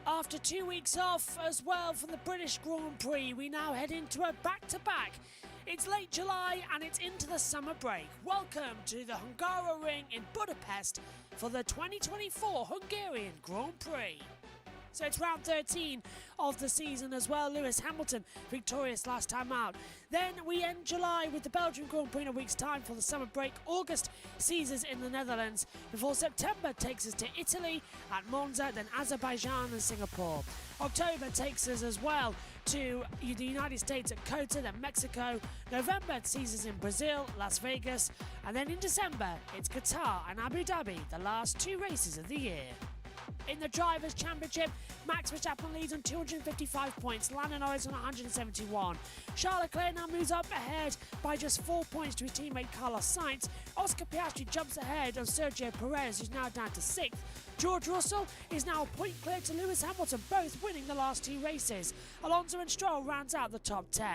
After 2 weeks off as well from the British Grand Prix, we now head into a back-to-back. It's late July and it's into the summer break. Welcome to the Hungaroring in Budapest for the 2024 Hungarian Grand Prix. So it's round 13 of the season as well. Lewis Hamilton victorious last time out. Then we end July with the Belgian Grand Prix in a week's time for the summer break. August sees us in the Netherlands before September takes us to Italy at Monza, then Azerbaijan and Singapore. October takes us as well to the United States at COTA, then Mexico. November sees us in Brazil, Las Vegas, and then in December it's Qatar and Abu Dhabi, the last 2 races of the year. In the Drivers' Championship, Max Verstappen leads on 255 points, Lando Norris on 171. Charles Leclerc now moves up ahead by just 4 points to his teammate Carlos Sainz. Oscar Piastri jumps ahead of Sergio Perez, who's now down to 6th. George Russell is now a point clear to Lewis Hamilton, both winning the last 2 races. Alonso and Stroll rounds out the top 10.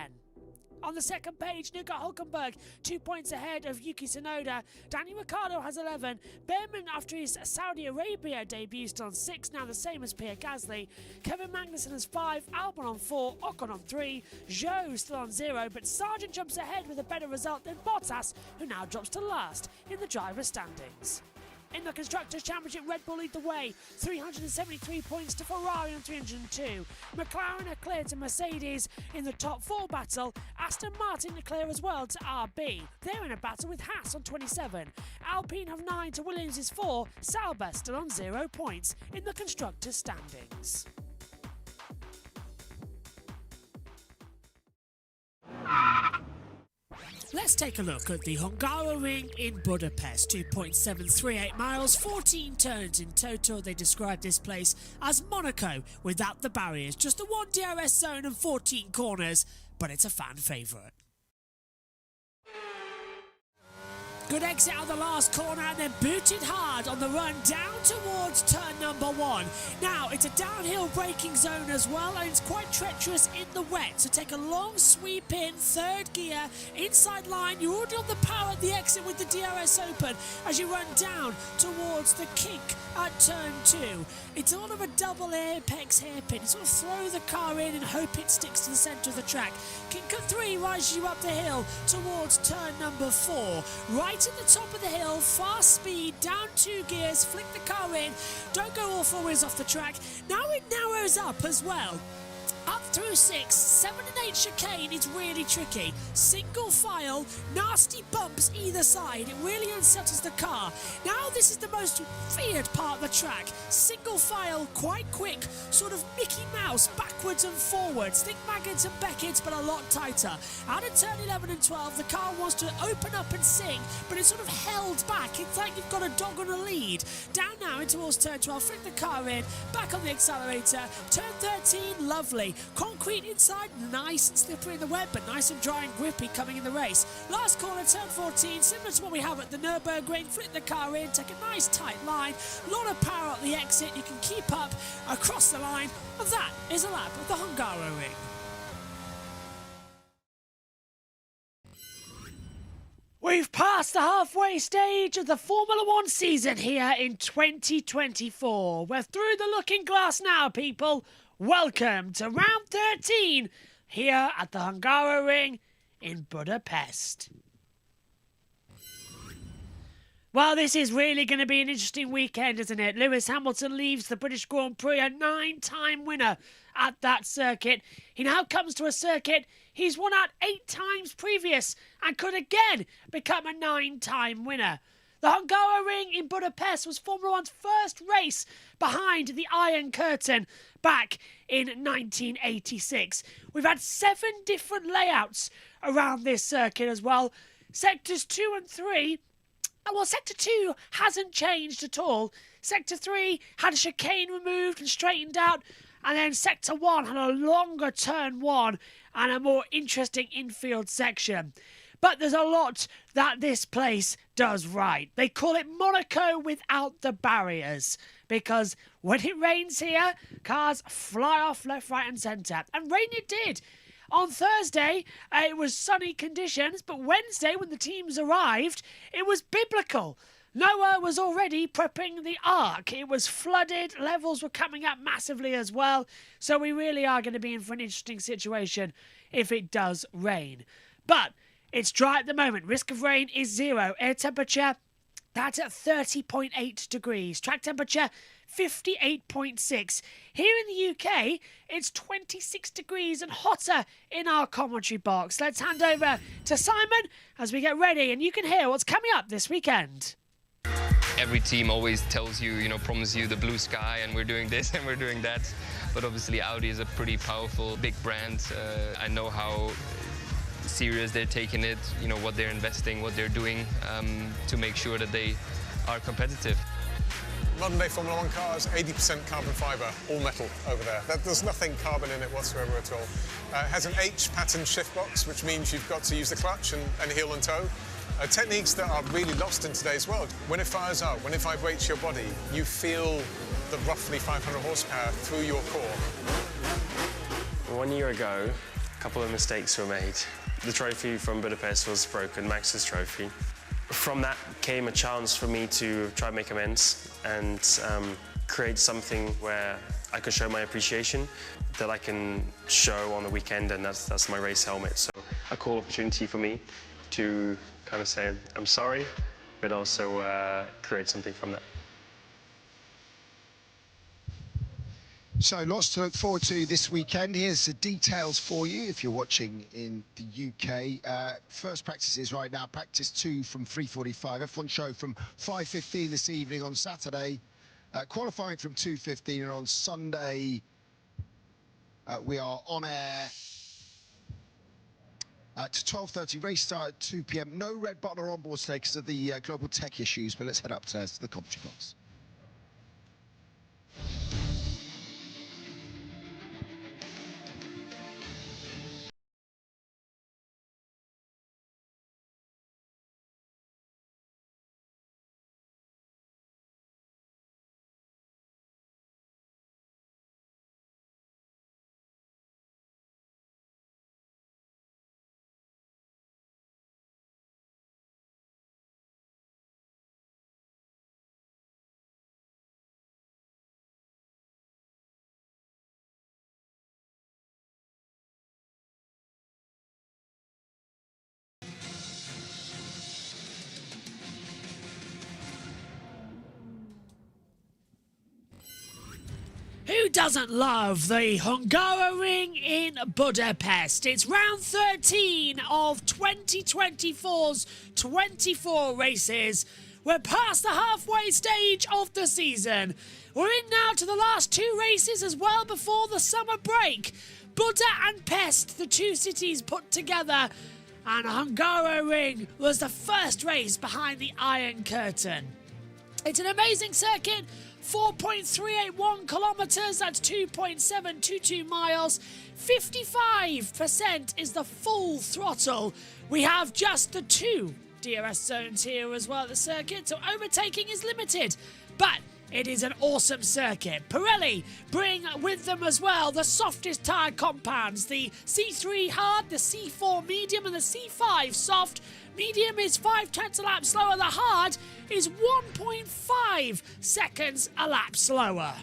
On the second page, Nico Hülkenberg 2 points ahead of Yuki Tsunoda. Danny Ricciardo has 11. Behrman, after his Saudi Arabia debut, still on 6, now the same as Pierre Gasly. Kevin Magnussen has 5, Albon on 4, Ocon on 3, Zhou still on 0, but Sargent jumps ahead with a better result than Bottas, who now drops to last in the driver's standings. In the Constructors' Championship, Red Bull lead the way, 373 points to Ferrari on 302. McLaren are clear to Mercedes in the top 4 battle. Aston Martin are clear as well to RB. They're in a battle with Haas on 27. Alpine have 9 to Williams' 4. Sauber still on 0 points in the Constructors' standings. Let's take a look at the Hungaroring in Budapest. 2.738 miles, 14 turns in total. They describe this place as Monaco without the barriers. Just the 1 DRS zone and 14 corners, but it's a fan favourite. Good exit on the last corner and then booted hard on the run down towards turn number 1. Now, it's a downhill braking zone as well, and it's quite treacherous in the wet. So take a long sweep in, 3rd gear, inside line. You're already on the power at the exit with the DRS open as you run down towards the kink at turn 2. It's a lot of a double apex hairpin. You sort of throw the car in and hope it sticks to the centre of the track. Kink at 3 rises you up the hill towards turn number 4. Right at the top of the hill, fast speed, down 2 gears, flick the car in, don't go all 4 wheels off the track. Now it narrows up as well. Up through 6, 7 and 8 chicane is really tricky. Single file, nasty bumps either side. It really unsettles the car. Now this is the most feared part of the track. Single file, quite quick, sort of Mickey Mouse, backwards and forwards. Think Maggotts and Beckett's, but a lot tighter. Out of turn 11 and 12, the car wants to open up and sing, but it's sort of held back. It's like you've got a dog on a lead. Down now in towards turn 12, flick the car in, back on the accelerator. Turn 13, lovely. Concrete inside, nice and slippery in the wet, but nice and dry and grippy coming in the race. Last corner, turn 14, similar to what we have at the Nürburgring. Flip the car in, take a nice tight line, a lot of power at the exit. You can keep up across the line, and that is a lap of the Hungaroring. We've passed the halfway stage of the Formula 1 season here in 2024. We're through the looking glass now, people. Welcome to round 13 here at the Hungaroring in Budapest. Well, this is really going to be an interesting weekend, isn't it? Lewis Hamilton leaves the British Grand Prix, a 9-time winner at that circuit. He now comes to a circuit he's won at 8 times previous and could again become a 9-time winner. The Hungaroring in Budapest was Formula One's first race behind the Iron Curtain back in 1986. We've had 7 different layouts around this circuit as well. Sectors 2 and 3, well, Sector 2 hasn't changed at all. Sector 3 had a chicane removed and straightened out, and then Sector 1 had a longer turn 1 and a more interesting infield section. But there's a lot that this place does right. They call it Monaco without the barriers, because when it rains here, cars fly off left, right and centre. And rain it did. On Thursday, it was sunny conditions, but Wednesday, when the teams arrived, it was biblical. Noah was already prepping the Ark. It was flooded, levels were coming up massively as well, so we really are going to be in for an interesting situation if it does rain. But it's dry at the moment. Risk of rain is 0. Air temperature, that's at 30.8 degrees. Track temperature, 58.6. Here in the UK, it's 26 degrees and hotter in our commentary box. Let's hand over to Simon as we get ready, and you can hear what's coming up this weekend. Every team always tells you, promise you the blue sky, and we're doing this and we're doing that. But obviously Audi is a pretty powerful, big brand. I know how serious they're taking it, what they're investing, what they're doing to make sure that they are competitive. Modern day Formula One cars, 80% carbon fibre, all metal over there. There's nothing carbon in it whatsoever at all. It has an H-pattern shift box, which means you've got to use the clutch and heel and toe. Techniques that are really lost in today's world. When it fires up, when it vibrates your body, you feel the roughly 500 horsepower through your core. 1 year ago, a couple of mistakes were made. The trophy from Budapest was broken, Max's trophy. From that came a chance for me to try and make amends and create something where I could show my appreciation, that I can show on the weekend, and that's my race helmet. So a cool opportunity for me to kind of say I'm sorry, but also create something from that. So lots to look forward to this weekend. Here's the details for you if you're watching in the UK. First practices right now, practice 2 from 3:45. F1 show from 5:15 this evening on Saturday. Qualifying from 2:15, and on Sunday we are on air to 12:30. Race start at 2 p.m. No red button or onboard today because of the global tech issues, but let's head upstairs to the commentary box. Who doesn't love the Hungaroring in Budapest? It's round 13 of 2024's 24 races. We're past the halfway stage of the season. We're in now to the last 2 races as well before the summer break. Buda and Pest, the 2 cities put together, and Hungaroring was the first race behind the Iron Curtain. It's an amazing circuit. 4.381 kilometres, that's 2.722 miles. 55% is the full throttle. We have just the 2 DRS zones here as well at the circuit, so overtaking is limited. But it is an awesome circuit. Pirelli bring with them as well the softest tyre compounds, the C3 hard, the C4 medium and the C5 soft. Medium is 5/10 a lap slower. The hard is 1.5 seconds a lap slower.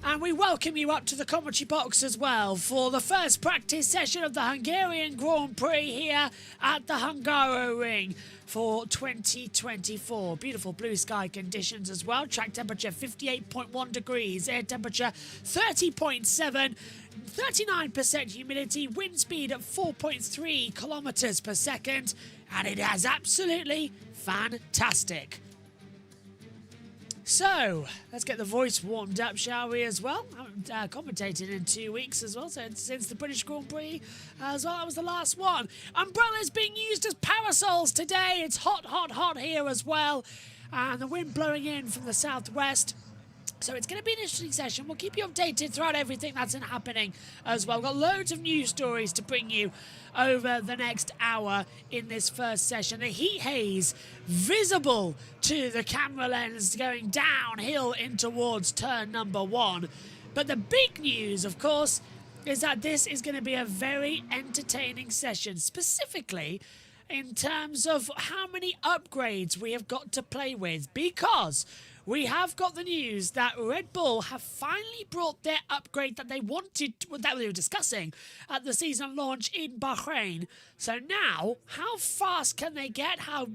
And we welcome you up to the commentary box as well for the first practice session of the Hungarian Grand Prix here at the Hungaroring for 2024. Beautiful blue sky conditions as well. Track temperature 58.1 degrees. Air temperature 30.7. 39% humidity, wind speed at 4.3 kilometers per second, and it is absolutely fantastic. So, let's get the voice warmed up, shall we, as well? I haven't commentated in 2 weeks as well, so since the British Grand Prix as well. That was the last one. Umbrellas being used as parasols today. It's hot, hot, hot here as well. And the wind blowing in from the southwest. So it's going to be an interesting session. We'll keep you updated throughout everything that's happening as well. We've got loads of news stories to bring you over the next hour in this first session. The heat haze visible to the camera lens going downhill in towards turn number 1. But the big news, of course, is that this is going to be a very entertaining session, specifically in terms of how many upgrades we have got to play with, because we have got the news that Red Bull have finally brought their upgrade that they wanted, that they were discussing at the season launch in Bahrain. So now, how fast can they get? How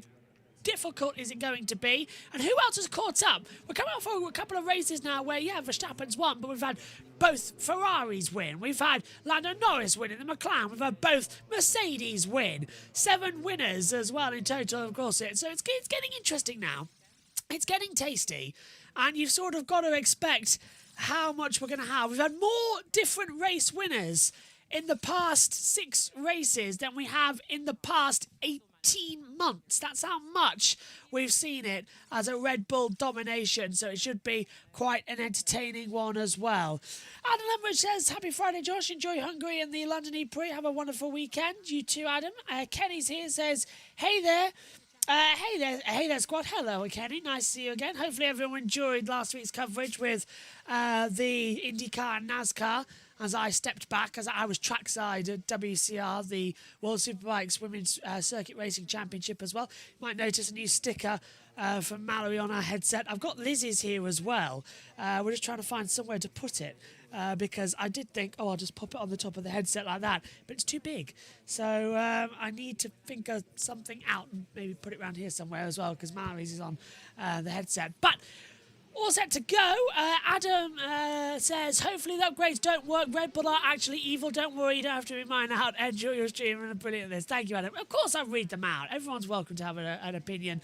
difficult is it going to be? And who else has caught up? We're coming up for a couple of races now where, yeah, Verstappen's won, but we've had both Ferraris win. We've had Lando Norris win in the McLaren. We've had both Mercedes win. 7 winners as well in total, of course. So it's getting interesting now. It's getting tasty, and you've sort of got to expect how much we're going to have. We've had more different race winners in the past 6 races than we have in the past 18 months. That's how much we've seen it as a Red Bull domination, so it should be quite an entertaining one as well. Adam Lemrich says, happy Friday, Josh. Enjoy Hungary and the London E-Prix. Have a wonderful weekend. You too, Adam. Kenny's here, says, hey there. Hey there, squad. Hello, Kenny. Nice to see you again. Hopefully everyone enjoyed last week's coverage with the IndyCar and NASCAR as I stepped back, as I was trackside at WCR, the World Superbikes Women's Circuit Racing Championship as well. You might notice a new sticker from Mallory on our headset. I've got Lizzie's here as well. We're just trying to find somewhere to put it. Because I did think, I'll just pop it on the top of the headset like that, but it's too big. So I need to think of something out and maybe put it around here somewhere as well, because Mallory's is on the headset. But all set to go. Adam says, hopefully the upgrades don't work. Red Bull are actually evil. Don't worry, you don't have to read mine out. Enjoy your stream and brilliant this. Thank you, Adam. Of course I read them out. Everyone's welcome to have an opinion.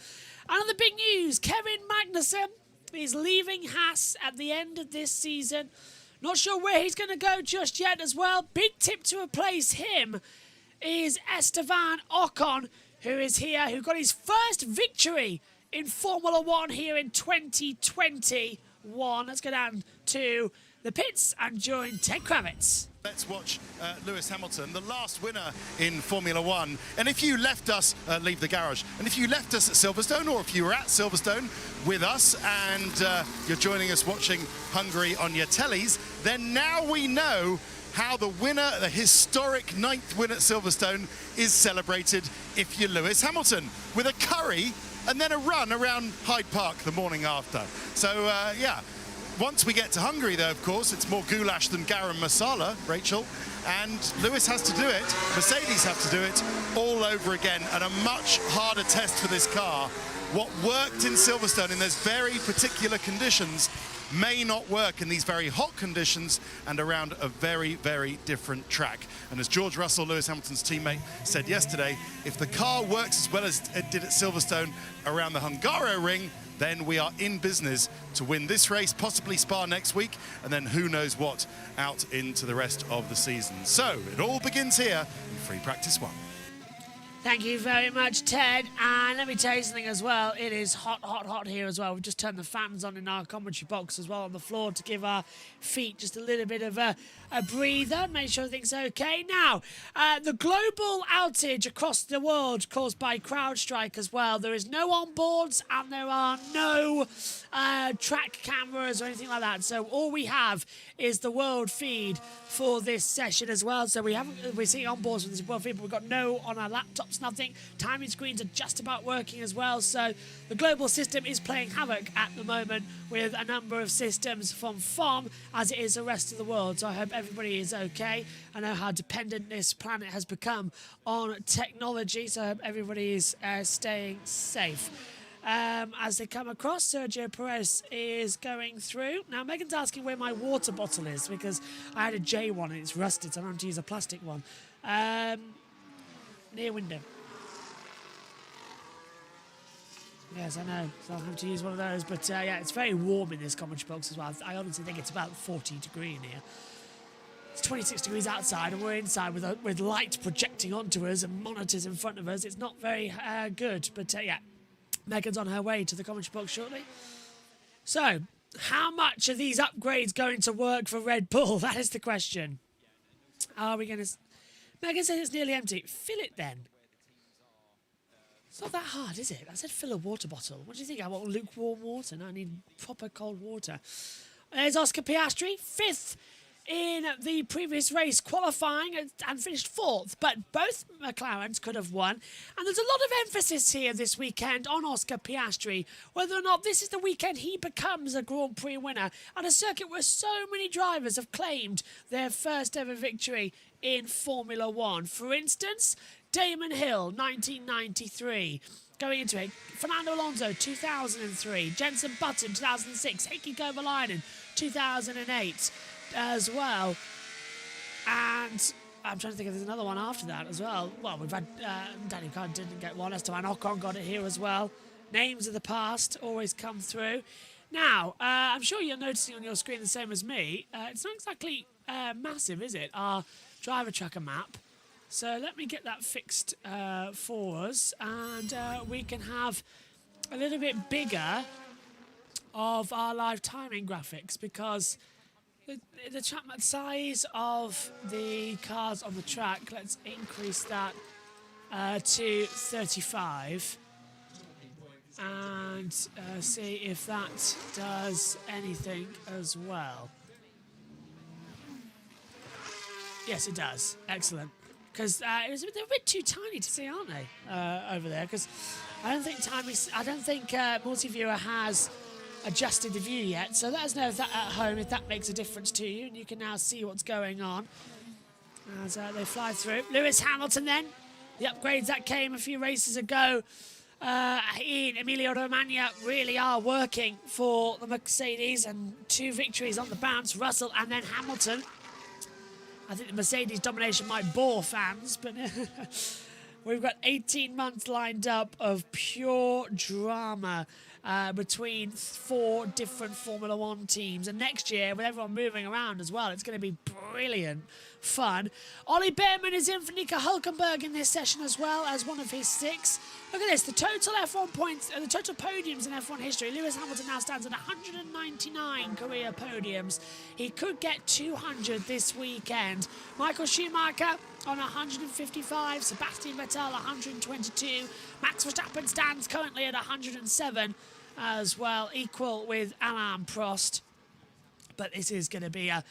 Another big news, Kevin Magnussen is leaving Haas at the end of this season. Not sure where he's going to go just yet as well. Big tip to replace him is Esteban Ocon, who is here, who got his first victory in Formula 1 here in 2021. Let's go down to the pits and join Ted Kravitz. Let's watch Lewis Hamilton, the last winner in Formula 1. And if you left us, leave the garage. And if you left us at Silverstone, or if you were at Silverstone with us and you're joining us watching Hungary on your tellies, then now we know how the winner, the historic 9th win at Silverstone, is celebrated if you're Lewis Hamilton, with a curry and then a run around Hyde Park the morning after. So, yeah. Once we get to Hungary, though, of course, it's more goulash than garam masala, Rachel. And Lewis has to do it, Mercedes have to do it all over again, and a much harder test for this car. What worked in Silverstone in those very particular conditions may not work in these very hot conditions and around a very, very different track. And as George Russell, Lewis Hamilton's teammate, said yesterday, if the car works as well as it did at Silverstone around the Hungaroring, then we are in business to win this race, possibly Spa next week, and then who knows what out into the rest of the season. So it all begins here in Free Practice 1. Thank you very much, Ted. And let me tell you something as well. It is hot, hot, hot here as well. We've just turned the fans on in our commentary box as well on the floor to give our feet just a little bit of a breather, make sure everything's okay. Now, the global outage across the world caused by CrowdStrike as well. There is no onboards and there are no track cameras or anything like that. So all we have is the world feed for this session as well. So we're seeing onboards with this world feed, but we've got no on our laptops, nothing. Timing screens are just about working as well. So the global system is playing havoc at the moment with a number of systems from FOM as it is the rest of the world. So I hope everybody is okay. I know how dependent this planet has become on technology, so I hope everybody is staying safe. as they come across. Sergio Perez is going through. Now, Megan's asking where my water bottle is because I had a J one and it's rusted, so I'm having to use a plastic one. Near window. Yes, I know. So I'll have to use one of those. But yeah, it's very warm in this commentary box as well. I honestly think it's about 40 degrees in here. It's 26 degrees outside and we're inside with light projecting onto us and monitors in front of us. It's not very good. But yeah, Megan's on her way to the commentary box shortly. So, how much are these upgrades going to work for Red Bull? That is the question. Are we going to... Megan says it's nearly empty. Fill it then. It's not that hard, is it? I said fill a water bottle. What do you think? I want lukewarm water. No, I need proper cold water. There's Oscar Piastri, 5th in the previous race, qualifying and finished 4th. But both McLarens could have won. And there's a lot of emphasis here this weekend on Oscar Piastri, whether or not this is the weekend he becomes a Grand Prix winner at a circuit where so many drivers have claimed their first ever victory in Formula One. For instance, Damon Hill, 1993. Going into it, Fernando Alonso, 2003. Jenson Button, 2006. Heikki Kovalainen, 2008 as well. And I'm trying to think if there's another one after that as well. Well, we've had Daniel Ricciardo didn't get one. Esteban Ocon got it here as well. Names of the past always come through. Now, I'm sure you're noticing on your screen the same as me. It's not exactly massive, is it? Our driver tracker map. So let me get that fixed for us, and we can have a little bit bigger of our live timing graphics, because the track size of the cars on the track, let's increase that to 35 and see if that does anything as well. Yes, it does. Excellent. Because they're a bit too tiny to see, aren't they, over there? Because I don't think Multiviewer has adjusted the view yet. So let us know if that at home, if that makes a difference to you, and you can now see what's going on as they fly through. Lewis Hamilton, then, the upgrades that came a few races ago in Emilia-Romagna really are working for the Mercedes, and 2 victories on the bounce. Russell and then Hamilton. I think the Mercedes domination might bore fans, but we've got 18 months lined up of pure drama between 4 different Formula One teams. And next year, with everyone moving around as well, it's going to be brilliant fun. Ollie Behrman is in for Nico Hülkenberg in this session as well as one of his 6. Look at this, the total F1 points, the total podiums in F1 history. Lewis Hamilton now stands at 199 career podiums. He could get 200 this weekend. Michael Schumacher on 155, Sebastian Vettel 122, Max Verstappen stands currently at 107 as well, equal with Alain Prost. But this is going to be a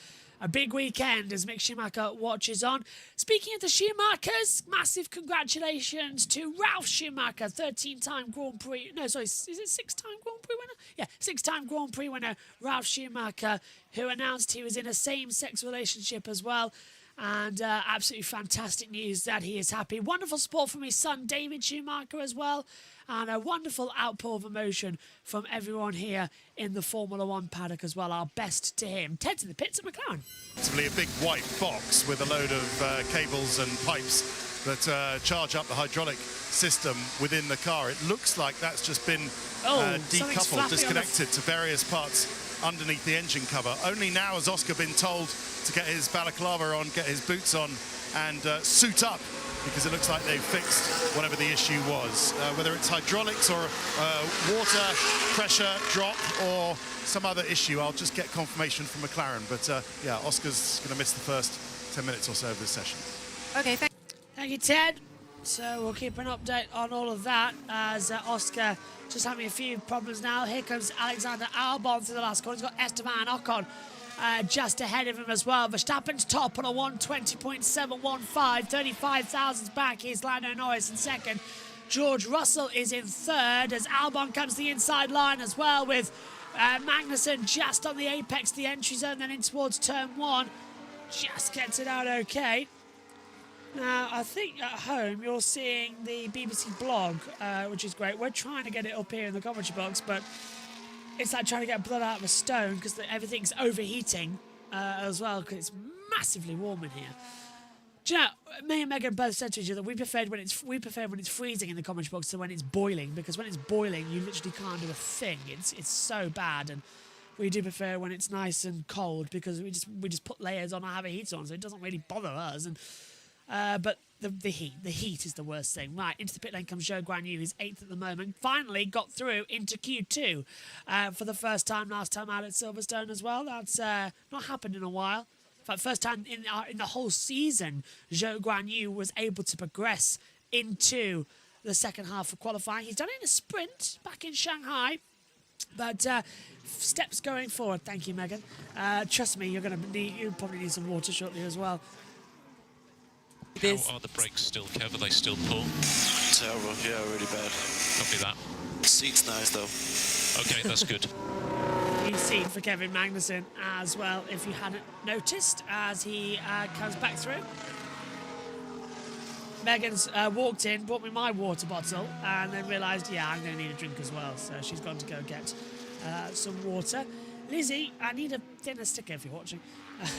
big weekend as Mick Schumacher watches on. Speaking of the Schumachers, massive congratulations to Ralf Schumacher, 13-time Grand Prix... No, sorry, is it 6-time Grand Prix winner? Yeah, 6-time Grand Prix winner Ralf Schumacher, who announced he was in a same-sex relationship as well. And absolutely fantastic news that he is happy. Wonderful support from his son, David Schumacher, as well. And a wonderful outpour of emotion from everyone here in the Formula One paddock as well. Our best to him. Ted's in the pits at McLaren. Possibly a big white box with a load of cables and pipes that charge up the hydraulic system within the car. It looks like that's just been decoupled, disconnected to various parts underneath the engine cover. Only now has Oscar been told to get his balaclava on, get his boots on and suit up, because it looks like they've fixed whatever the issue was. Whether it's hydraulics or water pressure drop or some other issue, I'll just get confirmation from McLaren. But yeah, Oscar's going to miss the first 10 minutes or so of this session. Okay, thank you, Ted. So we'll keep an update on all of that as Oscar just having a few problems now. Here comes Alexander Albon through the last corner. He's got Esteban Ocon just ahead of him as well. Verstappen's top on a 120.715, 35,000 back. Here's Lando Norris in second. George Russell is in third as Albon comes to the inside line as well, with Magnussen just on the apex of the entry zone, then in towards turn 1. Just gets it out okay. Now, I think at home you're seeing the BBC blog, which is great. We're trying to get it up here in the commentary box, but it's like trying to get blood out of a stone because everything's overheating as well because it's massively warm in here. Do you know, me and Megan both said to each other we prefer when it's freezing in the commentary box to when it's boiling, because when it's boiling you literally can't do a thing. It's so bad, and we do prefer when it's nice and cold because we just put layers on or have a heater on, so it doesn't really bother us. And but the heat is the worst thing. Right, into the pit lane comes Zhou Guanyu, who's 8th at the moment. Finally got through into Q2 for the first time last time out at Silverstone as well. That's not happened in a while. In fact, first time in the whole season, Zhou Guanyu was able to progress into the second half of qualifying. He's done it in a sprint back in Shanghai, but steps going forward. Thank you, Megan. Trust me, you'll probably need some water shortly as well. How are the brakes still, Kev? Are they still poor? Terrible, yeah, really bad. Copy that. Seat's nice though. Okay, that's good. New seat for Kevin Magnussen as well, if you hadn't noticed, as he comes back through. Megan's walked in, brought me my water bottle, and then realised, yeah, I'm going to need a drink as well, so she's gone to go get some water. Lizzie, I need a dinner sticker if you're watching,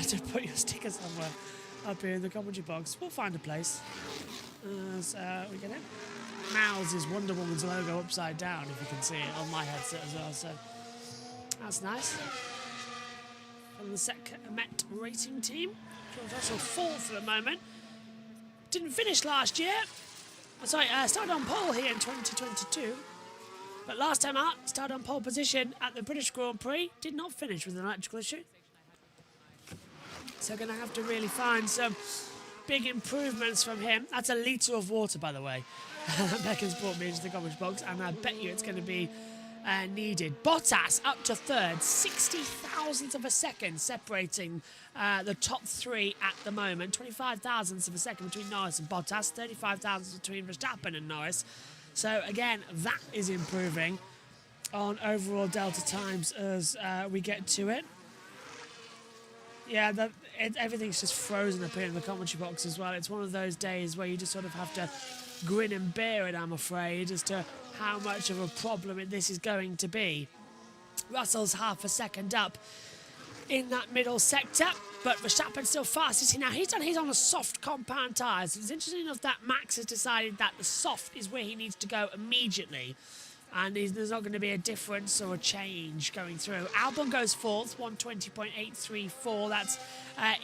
to put your sticker somewhere up here in the commentary box. We'll find a place as we get in. Mouse is Wonder Woman's logo upside down, if you can see it on my headset as well, so that's nice. From the Met Racing team, George Russell 4th at the moment. Didn't finish last year. Sorry, started on pole here in 2022. But last time out, started on pole position at the British Grand Prix. Did not finish with an electrical issue. So going to have to really find some big improvements from him. That's a litre of water, by the way. Megan's brought me into the commentary box, and I bet you it's going to be needed. Bottas up to 3rd, 60 thousandths of a second separating the top 3 at the moment. 25 thousandths of a second between Norris and Bottas, 35 thousandths between Verstappen and Norris. So again, that is improving on overall delta times as we get to it. Yeah, everything's just frozen up here in the commentary box as well. It's one of those days where you just sort of have to grin and bear it, I'm afraid, as to how much of a problem this is going to be. Russell's half a second up in that middle sector, but Verstappen's still fastest. Now, he's on a soft compound tyres. It's interesting enough that Max has decided that the soft is where he needs to go immediately, and there's not going to be a difference or a change going through. Albon goes 4th, 120.834. That's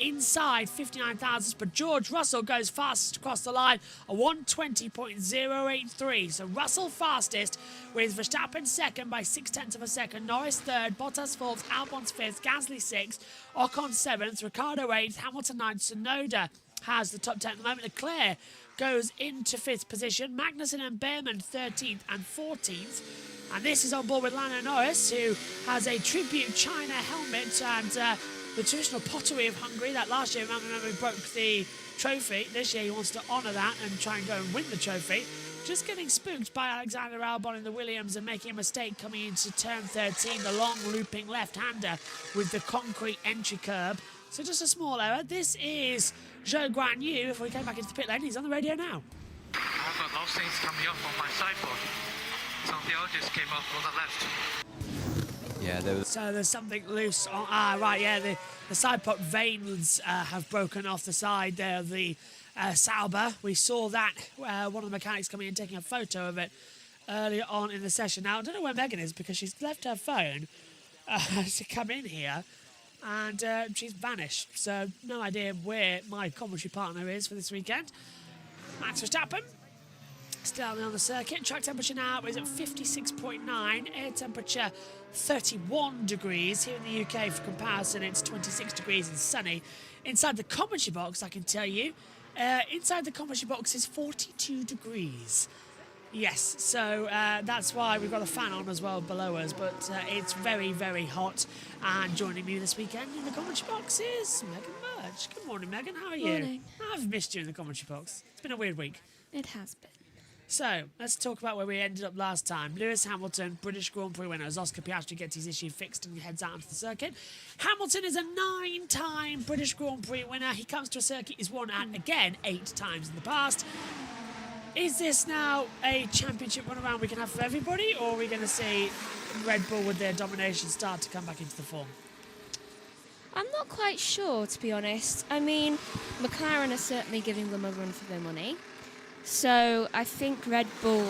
inside 59 thousandths, but George Russell goes fastest across the line, a 120.083. So Russell fastest, with Verstappen 2nd by 0.6 of a second, Norris 3rd, Bottas 4th, Albon's 5th, Gasly 6th, Ocon 7th, Ricciardo 8th, Hamilton 9th, Tsunoda has the top 10 at the moment. Leclerc goes into 5th position. Magnussen and Behrman 13th and 14th. And this is on board with Lando Norris, who has a tribute China helmet and the traditional pottery of Hungary that last year, remember, he broke the trophy. This year he wants to honour that and try and go and win the trophy. Just getting spooked by Alexander Albon in the Williams and making a mistake coming into turn 13, the long looping left-hander with the concrete entry curb. So just a small error. This is Zhou Guanyu. If we go back into the pit lane, he's on the radio now. I've got those things coming off on my sideboard. Something else just came off on the left. Yeah, there was... So there's something loose on... right, yeah, the side pot vanes have broken off the side there of the Sauber. We saw that, one of the mechanics coming in taking a photo of it earlier on in the session. Now, I don't know where Megan is because she's left her phone to come in here. And she's vanished, so no idea where my commentary partner is for this weekend. Max Verstappen, still on the circuit. Track temperature now is at 56.9. Air temperature 31 degrees. Here in the UK, for comparison, it's 26 degrees and sunny. Inside the commentary box, I can tell you, inside the commentary box is 42 degrees. Yes, so that's why we've got a fan on as well below us, but it's very, very hot. And joining me this weekend in the commentary box is Megan Burge. Good morning, Megan. How are you? Morning. I've missed you in the commentary box. It's been a weird week. It has been. So, let's talk about where we ended up last time. Lewis Hamilton, British Grand Prix winner, as Oscar Piastri gets his issue fixed and heads out onto the circuit. Hamilton is a 9-time British Grand Prix winner. He comes to a circuit he's won at, again, 8 times in the past. Is this now a championship run around we can have for everybody, or are we going to see Red Bull with their domination start to come back into the form? I'm not quite sure, to be honest. I mean, McLaren are certainly giving them a run for their money. So I think Red Bull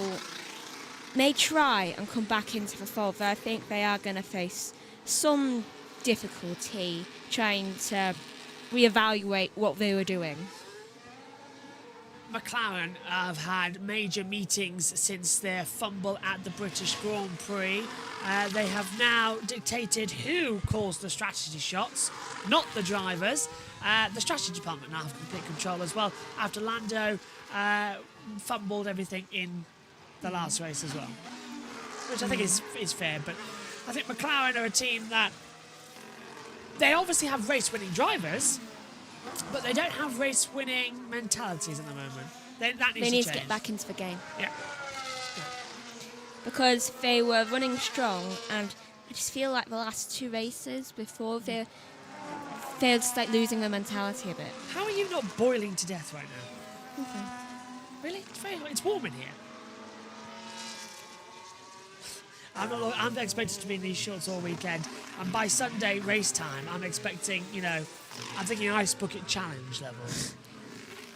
may try and come back into the fold, but I think they are going to face some difficulty trying to reevaluate what they were doing. McLaren have had major meetings since their fumble at the British Grand Prix. They have now dictated who calls the strategy shots, not the drivers. The strategy department now have complete control as well, after Lando fumbled everything in the last race as well, which I think is fair. But I think McLaren are a team that they obviously have race-winning drivers, but they don't have race-winning mentalities at the moment. That needs They need to to get back into the game. Yeah. Because they were running strong, and I just feel like the last 2 races before they're just like losing their mentality a bit. How are you not boiling to death right now? Okay. Really? It's very hot. It's warm in here. I'm expected to be in these shorts all weekend, and by Sunday race time, I'm expecting, I'm thinking ice bucket challenge levels.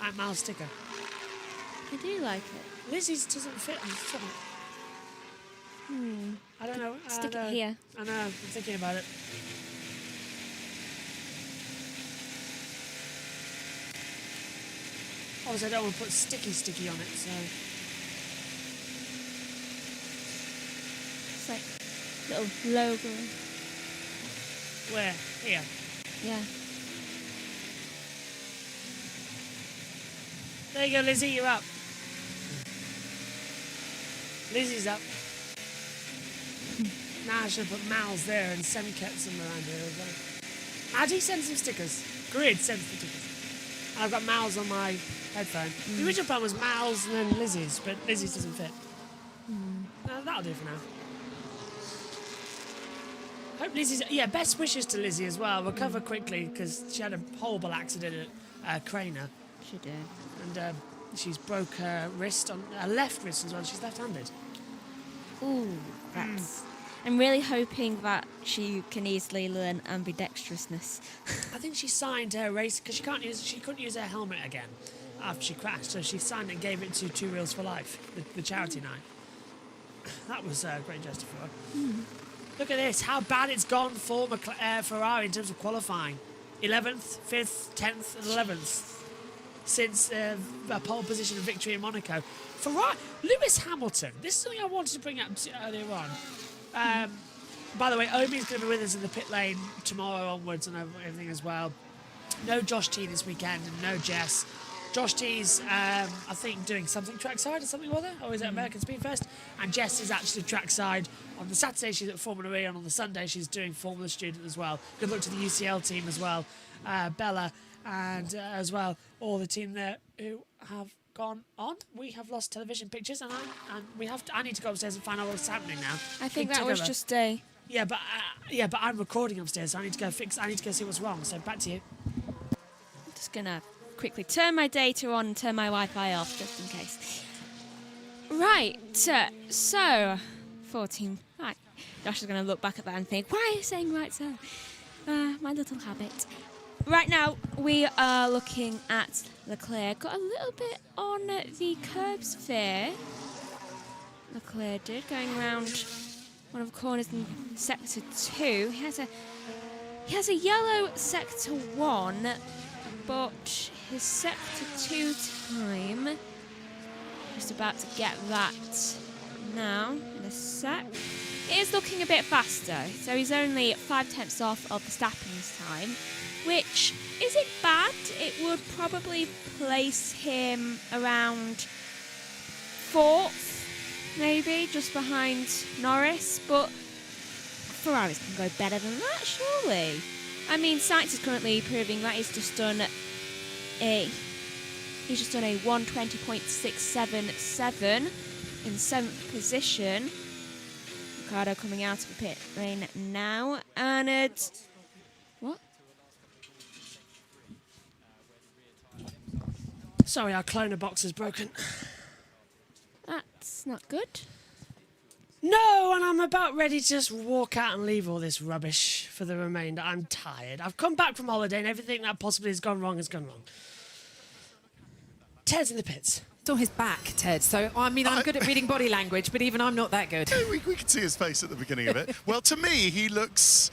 At Miles Sticker. I do like it. Lizzie's doesn't fit on the stomach. I don't know. Stick it here. I know. I'm thinking about it. Obviously, I don't want to put sticky on it, so. It's like little logo. Where? Here. Yeah. There you go, Lizzie, you're up. Lizzie's up. Now I should have put Mal's there and Semket somewhere around here as well. Maddie, send some stickers. Grid, send some stickers. And I've got Mal's on my headphone. The original plan was Mal's and then Lizzie's, but Lizzie's doesn't fit. No, that'll do for now. Hope Lizzie's... Yeah, best wishes to Lizzie as well. Recover quickly, because she had a horrible accident at Craner. She did. And she's broke her wrist, on her left wrist as well. She's left-handed. Ooh, that's... I'm really hoping that she can easily learn ambidextrousness. I think she signed her race because she couldn't use her helmet again after she crashed. So she signed it and gave it to Two Wheels for Life, the charity night. That was a great gesture for her. Look at this, how bad it's gone for Ferrari in terms of qualifying. 11th, 5th, 10th, and 11th since a pole position and victory in Monaco. Ferrari, Lewis Hamilton. This is something I wanted to bring up earlier on. By the way, Omi's going to be with us in the pit lane tomorrow onwards and everything as well. No Josh T this weekend and no Jess. Josh T's, I think, doing something trackside or something or other, or is it American Speed Fest? And Jess is actually trackside. On the Saturday she's at Formula E, and on the Sunday she's doing Formula Student as well. Good luck to the UCL team as well, Bella, and as well all the team there who have gone on. We have lost television pictures, and I need to go upstairs and find out what's happening now. I think that was just a... Yeah, but I'm recording upstairs, so I need to go see what's wrong. So back to you. I'm just gonna quickly turn my data on and turn my Wi-Fi off just in case. Right, so 14. Right, Josh is gonna look back at that and think, why are you saying right so? My little habit. Right now, we are looking at Leclerc. Got a little bit on the curbs there. Leclerc did, going around one of the corners in Sector 2. He has a yellow Sector 1, but his Sector 2 time, just about to get that now in a sec. It is looking a bit faster, so he's only 5/10 off of Verstappen's time, which isn't bad. It would probably place him around 4th, maybe, just behind Norris, but Ferraris can go better than that, surely. I mean, Sainz is currently proving that he's just done a He's just done a 120.677 in 7th position. Ricardo coming out of the pit lane now, and it's... What? Sorry, our cloner box is broken. That's not good. No, and I'm about ready to just walk out and leave all this rubbish for the remainder. I'm tired. I've come back from holiday and everything that possibly has gone wrong has gone wrong. Ted's in the pits. It's on his back, Ted. So, I mean, I'm good at reading body language, but even I'm not that good. We can see his face at the beginning of it. Well, to me, he looks...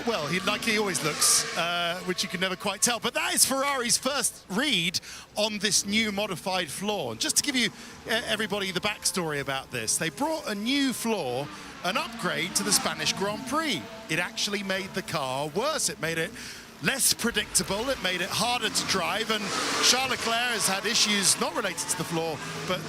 well, like he always looks, which you can never quite tell. But that is Ferrari's first read on this new modified floor. And just to give you everybody the backstory about this, they brought a new floor, an upgrade to the Spanish Grand Prix. It actually made the car worse. It made it less predictable, it made it harder to drive, and Charles Leclerc has had issues not related to the floor, but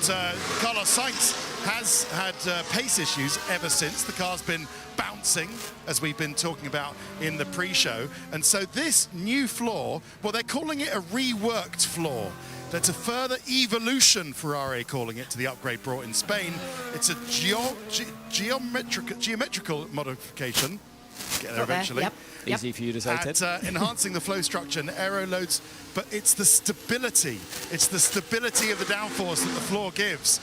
Carlos Sainz has had pace issues ever since. The car's been bouncing, as we've been talking about in the pre-show, and so this new floor, well, they're calling it a reworked floor. That's a further evolution, Ferrari calling it, to the upgrade brought in Spain. It's a geometrical modification. Get there eventually. Yep. Easy for you to say, Ted. Enhancing the flow structure and aero loads, but it's the stability. It's the stability of the downforce that the floor gives,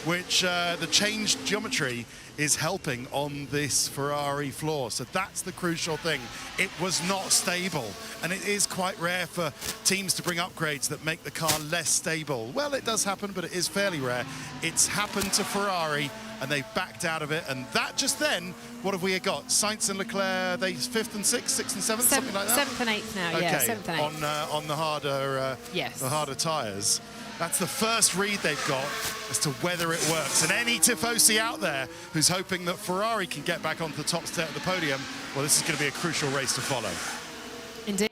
which the changed geometry is helping on this Ferrari floor. So that's the crucial thing. It was not stable, and it is quite rare for teams to bring upgrades that make the car less stable. Well, it does happen, but it is fairly rare. It's happened to Ferrari, and they've backed out of it, and that just then, what have we got? Sainz and Leclerc, they 5th and 6th, 6th and 7th, something like that? 7th and 8th now, okay. yeah, 7th and 8th. On the harder, yes. the harder tyres. That's the first read they've got as to whether it works. And any tifosi out there who's hoping that Ferrari can get back onto the top step of the podium, well, this is going to be a crucial race to follow. Indeed.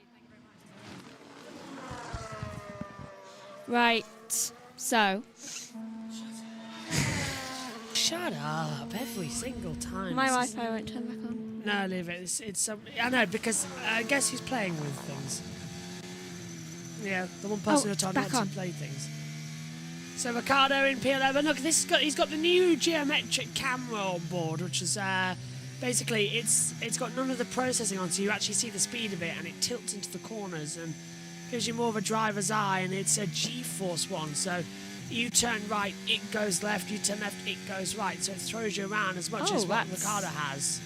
Right, so... Shut up every single time. My Wi-Fi won't turn back on. No, leave it. It's I know, because I guess he's playing with things. Yeah, the one person who told me not to play things. So Ricardo in P11. Look, he's got the new geometric camera on board, which is basically it's got none of the processing on, so you actually see the speed of it, and it tilts into the corners and gives you more of a driver's eye, and it's a G-force one, so you turn right, it goes left, you turn left, it goes right, so it throws you around as much as what Ricardo has.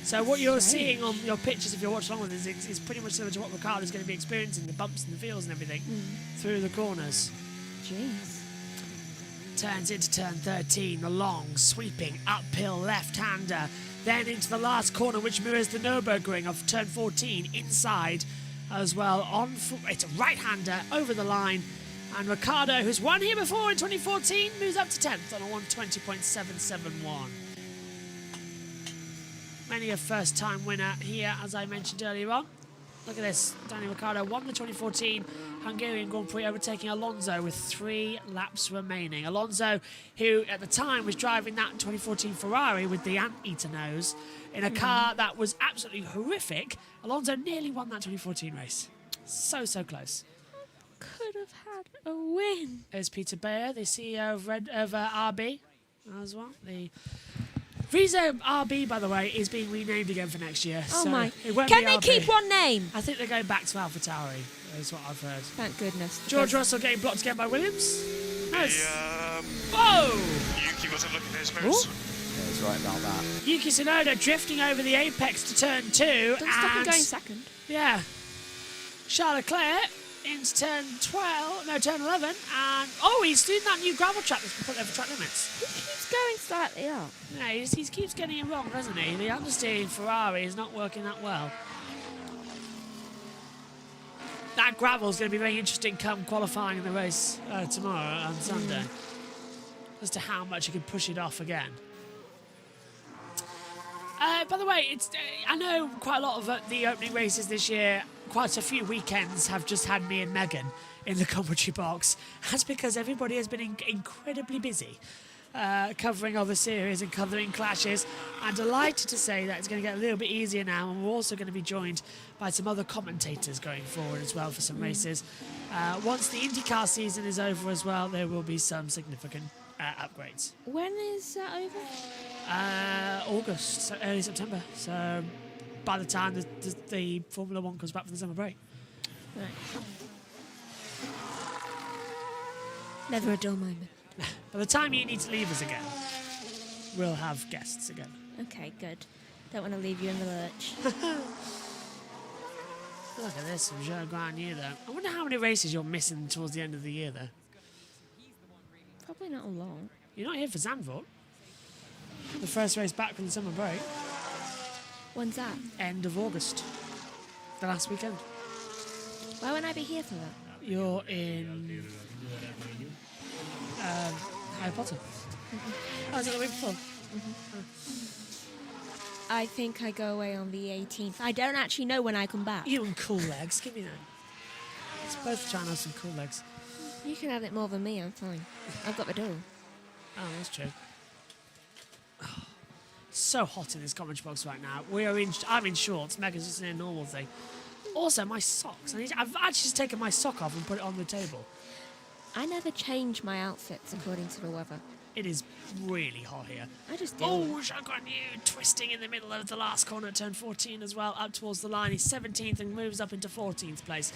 So what you're seeing on your pictures, if you're watching along with this, is pretty much similar to what Ricardo's going to be experiencing, the bumps and the fields and everything through the corners. Jeez. Turns into turn 13, the long, sweeping, uphill left-hander. Then into the last corner, which mirrors the Nürburgring of turn 14, inside as well. It's a right-hander over the line. And Ricardo, who's won here before in 2014, moves up to 10th on a 120.771. Many a first-time winner here, as I mentioned earlier on. Look at this. Daniel Ricciardo won the 2014 Hungarian Grand Prix, overtaking Alonso with 3 laps remaining. Alonso, who at the time was driving that 2014 Ferrari with the anteater nose in a car that was absolutely horrific. Alonso nearly won that 2014 race. So close. Could have had a win. There's Peter Bayer, the CEO of RB as well. The Visa RB, by the way, is being renamed again for next year. Oh so my. it won't Can be they RB. keep one name? I think they're going back to AlphaTauri, is what I've heard. Thank goodness. George Russell getting blocked again by Williams. Nice. Whoa! Yuki wasn't looking at his moves. Yeah, he's right about that. Yuki Tsunoda drifting over the apex to turn 2. Don't stop him going second. Yeah. Charles Leclerc into turn 11, and he's doing that new gravel track that's been put over track limits. He keeps going slightly up. Yeah, he keeps getting it wrong, doesn't he? The understeer in Ferrari is not working that well. That gravel is going to be very interesting come qualifying in the race tomorrow on Sunday, as to how much he can push it off again. By the way, I know quite a lot of the opening races this year, quite a few weekends have just had me and Megan in the commentary box. That's because everybody has been incredibly busy. covering other series and covering clashes. I'm delighted to say that it's going to get a little bit easier now, and we're also going to be joined by some other commentators going forward as well for some races. Once the IndyCar season is over as well, there will be some significant upgrades. When is that over? August, so early September. So by the time the Formula One comes back from the summer break. Right. Never a dull moment. By the time you need to leave us again, we'll have guests again. Okay, good. Don't want to leave you in the lurch. Look at this from Joe Granier though. I wonder how many races you're missing towards the end of the year though. Probably not a lot. You're not here for Zandvoort. The first race back from the summer break. When's that? End of August. The last weekend. Why won't I be here for that? You're in Harry Potter. Oh, is it the week before? I think I go away on the 18th. I don't actually know when I come back. You and Cool Legs, give me that. It's both trying to have some Cool Legs. You can have it more than me, I'm fine. I've got the dough. Oh, that's true. It's so hot in this commentary box right now. I'm in shorts. Megan's just in a normal thing. Also, my socks. I've actually just taken my sock off and put it on the table. I never change my outfits according to the weather. It is really hot here. I just do. Oh, Granier twisting in the middle of the last corner, turn 14 as well, up towards the line. He's 17th and moves up into 14th place.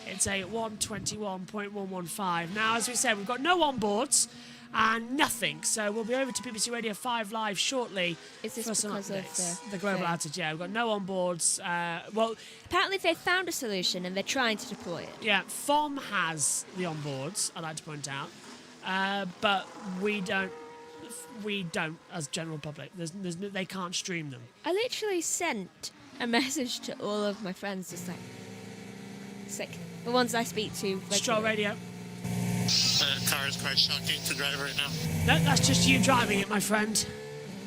It's a 1:21.115. Now, as we said, we've got no onboards and nothing, so we'll be over to BBC Radio 5 Live shortly. Is this for some because updates. of the global thing? outage? Yeah, we've got no onboards. Well, apparently they found a solution and they're trying to deploy it. Yeah, FOM has the onboards, I'd like to point out, but we don't as general public. They can't stream them. I literally sent a message to all of my friends, just like, sick. The ones I speak to regularly. Stroll Radio. The car is quite shocking to drive right now. No, that's just you driving it, my friend.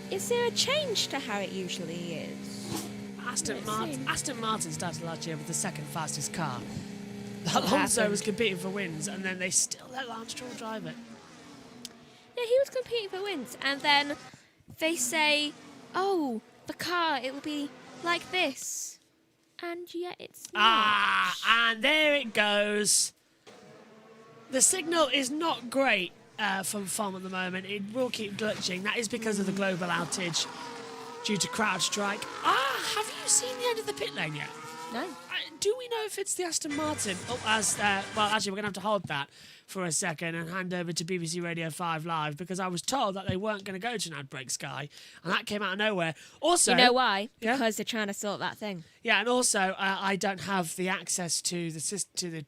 Is there a change to how it usually is? Aston Martin started last year with the second fastest car. What Alonso happened? was competing for wins, and then they still let Lance Stroll drive it. Yeah, he was competing for wins, and then they say, "Oh, the car, it will be like this," and yet it's not. And there it goes. The signal is not great from FOM at the moment. It will keep glitching. That is because of the global outage due to crowd strike. Have you seen the end of the pit lane yet? No. Do we know if it's the Aston Martin? Well, actually, we're going to have to hold that for a second and hand over to BBC Radio 5 Live, because I was told that they weren't going to go to an ad break Sky, and that came out of nowhere. Also, You know why? Yeah? Because they're trying to sort that thing. Yeah, and also I don't have the access to the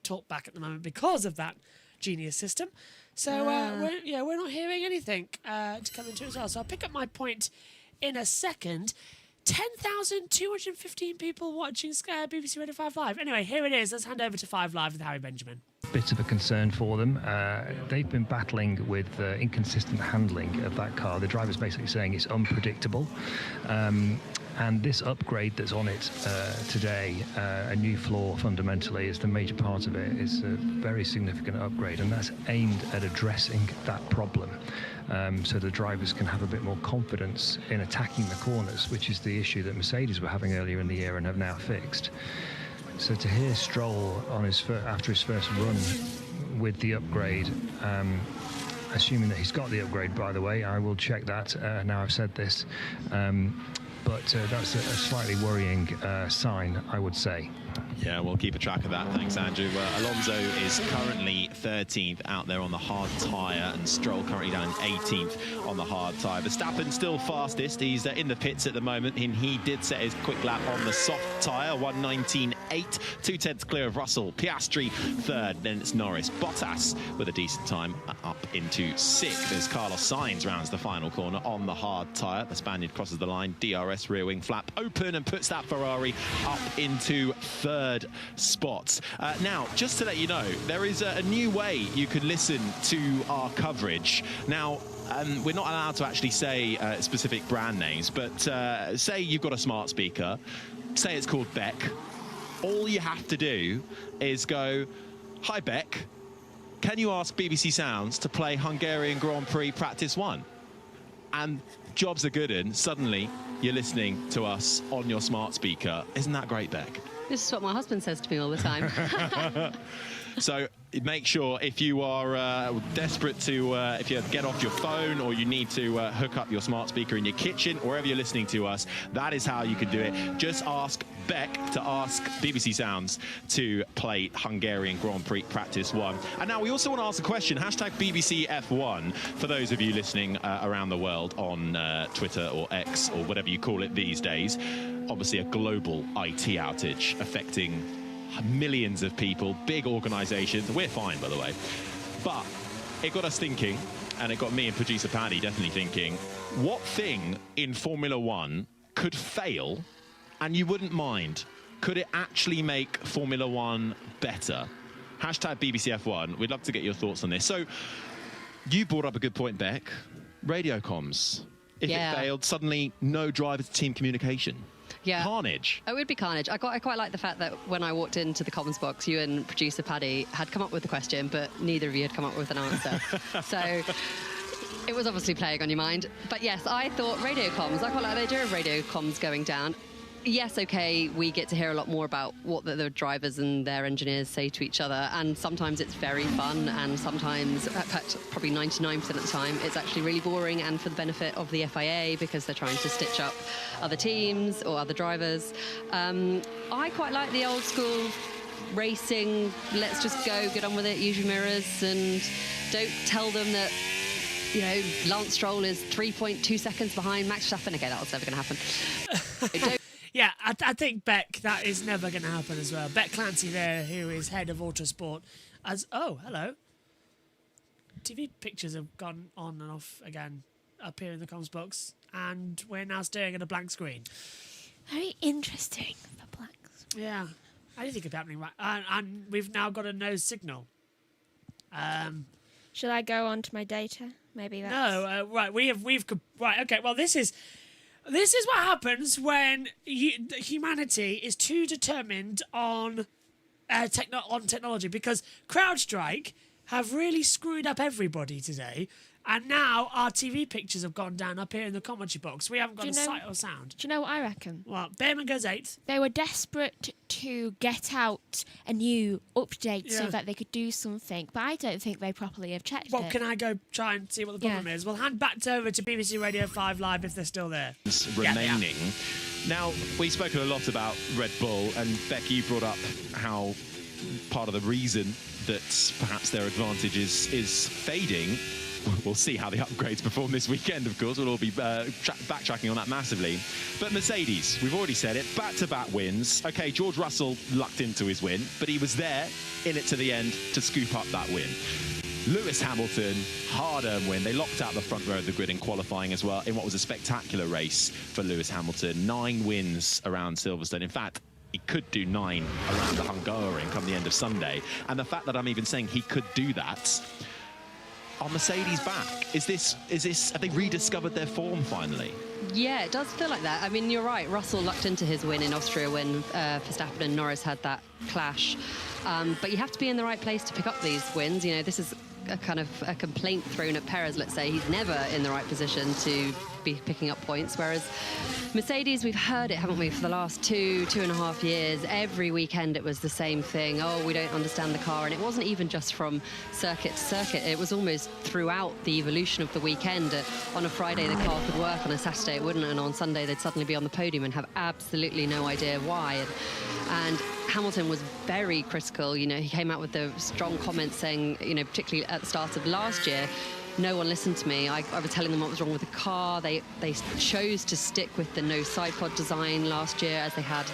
talkback at the moment because of that Genius system. So we're not hearing anything to come into it as well. So I'll pick up my point in a second. 10,215 people watching BBC Radio 5 Live. Anyway, here it is. Let's hand over to 5 Live with Harry Benjamin. Bit of a concern for them. They've been battling with inconsistent handling of that car. The driver's basically saying it's unpredictable. And this upgrade that's on it today, a new floor fundamentally, is the major part of it. It's a very significant upgrade, and that's aimed at addressing that problem. So the drivers can have a bit more confidence in attacking the corners, which is the issue that Mercedes were having earlier in the year and have now fixed. So to hear Stroll on after his first run with the upgrade, assuming that he's got the upgrade, by the way, I will check that now I've said this, but that's a slightly worrying sign, I would say. Yeah, we'll keep a track of that. Thanks, Andrew. Alonso is currently 13th out there on the hard tyre, and Stroll currently down 18th on the hard tyre. Verstappen still fastest. He's in the pits at the moment, and he did set his quick lap on the soft tyre, 1:19.8, 2/10 clear of Russell. Piastri third, then it's Norris. Bottas with a decent time up into sixth as Carlos Sainz rounds the final corner on the hard tyre. The Spaniard crosses the line, DRS rear wing flap open and puts that Ferrari up into third spot. Now, just to let you know, there is a new way you can listen to our coverage. Now, we're not allowed to actually say specific brand names, but say you've got a smart speaker, say it's called Beck. All you have to do is go, "Hi Beck, can you ask BBC Sounds to play Hungarian Grand Prix Practice 1?" and job's a good one. Suddenly, you're listening to us on your smart speaker. Isn't that great, Beck? This is what my husband says to me all the time. So make sure if you are desperate to, if you get off your phone or you need to hook up your smart speaker in your kitchen, wherever you're listening to us, that is how you can do it. Just ask Beck to ask BBC Sounds to play Hungarian Grand Prix Practice 1. And now we also want to ask a question, hashtag BBC F1, for those of you listening around the world on Twitter or X or whatever you call it these days. Obviously a global IT outage affecting millions of people, big organisations. We're fine, by the way. But it got us thinking, and it got me and producer Paddy definitely thinking, what thing in Formula One could fail and you wouldn't mind? Could it actually make Formula One better? Hashtag BBC F1. We'd love to get your thoughts on this. So you brought up a good point, Beck. Radio comms. If it failed, suddenly no driver-to-team communication. Yeah. Carnage. It would be carnage. I quite like the fact that when I walked into the comms box, you and producer Paddy had come up with a question, but neither of you had come up with an answer. So it was obviously playing on your mind. But yes, I thought radio comms. I quite like the idea of radio comms going down. Yes, okay, we get to hear a lot more about what the drivers and their engineers say to each other, and sometimes it's very fun, and sometimes, in fact, probably 99% of the time, it's actually really boring and for the benefit of the FIA because they're trying to stitch up other teams or other drivers. I quite like the old school racing, let's just go, get on with it, use your mirrors, and don't tell them that, you know, Lance Stroll is 3.2 seconds behind Max Verstappen. Okay, that was never going to happen. Yeah, I think, Beck, that is never going to happen as well. Beck Clancy there, who is head of Autosport, oh, hello. TV pictures have gone on and off again up here in the comms box, and we're now staring at a blank screen. Very interesting, the blank screen. Yeah, anything could be happening, right? And we've now got a no signal. Should I go on to my data? Maybe that's... No, right, right, okay, well, this is what happens when humanity is too determined on technology, because CrowdStrike have really screwed up everybody today, and now our TV pictures have gone down up here in the commentary box. We haven't got a sight or sound. Do you know what I reckon? Well, Behrman goes 8th. They were desperate to get out a new update so that they could do something, but I don't think they properly have checked it. Well, can I go try and see what the problem is? We'll hand back over to BBC Radio 5 Live if they're still there. Remaining. Now, we've spoken a lot about Red Bull, and Beck, you brought up how part of the reason that perhaps their advantage is fading. We'll see how the upgrades perform this weekend, of course. We'll all be backtracking on that massively. But Mercedes, we've already said it, back-to-back wins. OK, George Russell lucked into his win, but he was there, in it to the end, to scoop up that win. Lewis Hamilton, hard-earned win. They locked out the front row of the grid in qualifying as well, in what was a spectacular race for Lewis Hamilton. 9 wins around Silverstone. In fact, he could do 9 around the Hungaroring come the end of Sunday. And the fact that I'm even saying he could do that... Are Mercedes back? Have they rediscovered their form finally? Yeah, it does feel like that. I mean, you're right. Russell lucked into his win in Austria when Verstappen and Norris had that clash. But you have to be in the right place to pick up these wins. You know, this is a kind of a complaint thrown at Perez, let's say. He's never in the right position to be picking up points, whereas Mercedes, we've heard it, haven't we, for the last 2.5 years. Every weekend it was the same thing. Oh, we don't understand the car. And it wasn't even just from circuit to circuit. It was almost throughout the evolution of the weekend. On a Friday, the car could work. On a Saturday, it wouldn't. And on Sunday, they'd suddenly be on the podium and have absolutely no idea why. And Hamilton was very critical. You know, he came out with the strong comments saying, you know, particularly at the start of last year, no one listened to me. I was telling them what was wrong with the car. They chose to stick with the no side pod design last year, as they had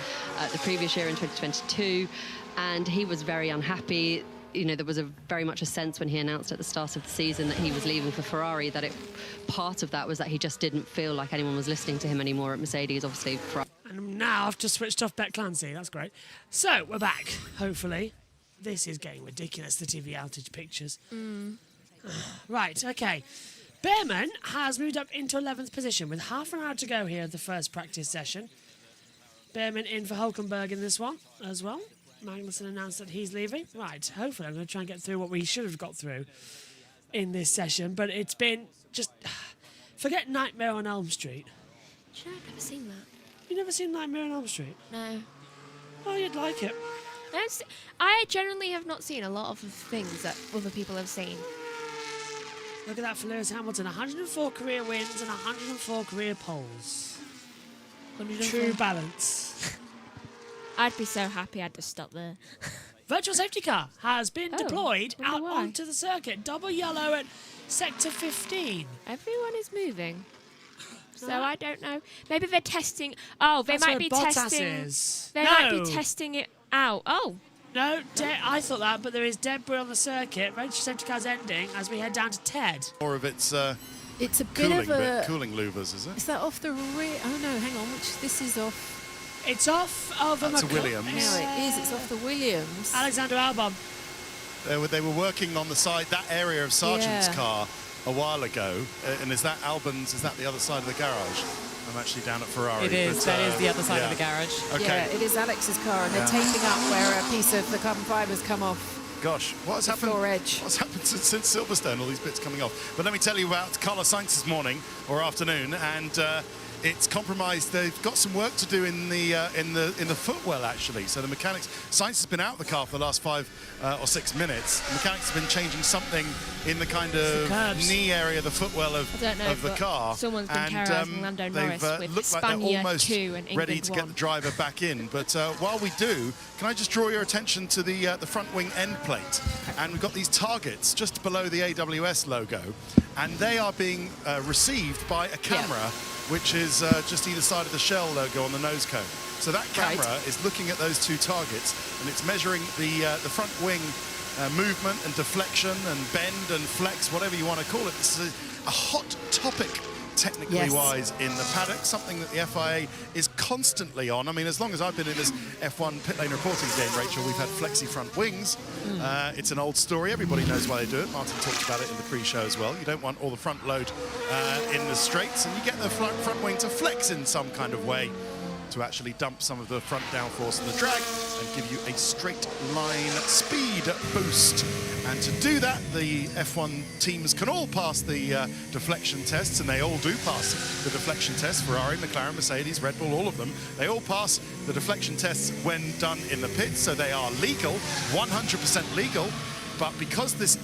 the previous year in 2022. And he was very unhappy. You know, there was very much a sense when he announced at the start of the season that he was leaving for Ferrari, that part of that was that he just didn't feel like anyone was listening to him anymore at Mercedes, obviously. And now I've just switched off Beck Clancy. That's great. So, we're back, hopefully. This is getting ridiculous, the TV outage pictures. Right, OK. Behrman has moved up into 11th position with half an hour to go here at the first practice session. Behrman in for Hulkenberg in this one as well. Magnussen announced that he's leaving. Right, hopefully I'm going to try and get through what we should have got through in this session. But it's been just Forget Nightmare on Elm Street. Do you know, I've never seen that. You never seen Nightmare on Elm Street? No. Oh, you'd like it. I generally have not seen a lot of things that other people have seen. Look at that for Lewis Hamilton. 104 career wins and 104 career poles. True balance. I'd be so happy I'd just stop there. Virtual safety car has been deployed wonder out why. onto the circuit. Double yellow at sector 15. Everyone is moving. So I don't know. Maybe they're testing. Oh, they That's might where be Bottas testing. is. They might be testing it out. Oh. No, I thought that, but there is debris on the circuit. Virtual safety car's ending as we head down to Ted. More of its It's a bit cooling, of a... cooling louvers, is it? Is that off the rear? Oh, no, hang on. This is off... It's off of That's a Williams. No, it is. It's off the Williams. Alexander Albon. They were working on the side, that area of Sargent's Yeah. car a while ago. And is that Albon's, is that the other side of the garage? I'm actually down at Ferrari. It is. but, That is the other side yeah. of the garage. Okay. Yeah, it is Alex's car, and they're taping up where a piece of the carbon fiber's come off. Gosh, what has happened? Floor edge. What's happened since Silverstone? All these bits coming off. But let me tell you about Carlos Sainz this morning or afternoon, and it's compromised. They've got some work to do in the footwell actually. So the mechanics, Sainz has been out of the car for the last 5 or 6 minutes. The mechanics have been changing something in the kind of knee area, the footwell of the car. Someone's been terrorising Lando Norris with looked like they're Spaniard almost 2 and England ready to 1. get the driver back in. But while we do, can I just draw your attention to the front wing end plate? And we've got these targets just below the AWS logo, and they are being received by a camera, which is just either side of the Shell logo on the nose cone. So that camera is looking at those two targets, and it's measuring the front wing movement and deflection and bend and flex, whatever you want to call it. This is a hot topic, technically wise, in the paddock, something that the FIA is constantly on. I mean, as long as I've been in this F1 pit lane reporting game, Rachel, we've had flexi front wings. It's an old story. Everybody knows why they do it. Martin talked about it in the pre-show as well. You don't want all the front load in the straights, and you get the front wing to flex in some kind of way to actually dump some of the front downforce and the drag and give you a straight line speed boost. And to do that, the F1 teams can all pass the deflection tests, and they all do pass the deflection tests. Ferrari, McLaren, Mercedes, Red Bull, all of them. They all pass the deflection tests when done in the pits, so they are legal, 100% legal. But because this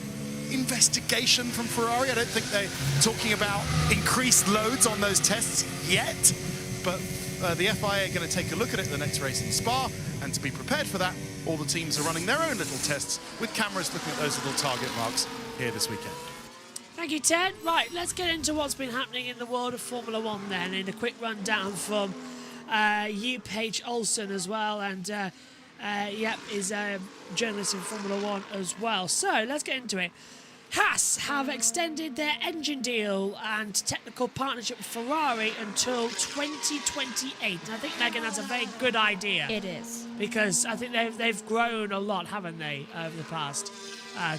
investigation from Ferrari, I don't think they're talking about increased loads on those tests yet, but the FIA are going to take a look at it at the next race in Spa, and to be prepared for that, all the teams are running their own little tests with cameras looking at those little target marks here this weekend. Thank you, Ted. Right, let's get into what's been happening in the world of Formula One then, in a quick rundown from H. Olsen as well, and is a journalist in Formula One as well. So let's get into it. Haas have extended their engine deal and technical partnership with Ferrari until 2028. And I think, Megan, that's a very good idea. It is. Because I think they've grown a lot, haven't they, over the past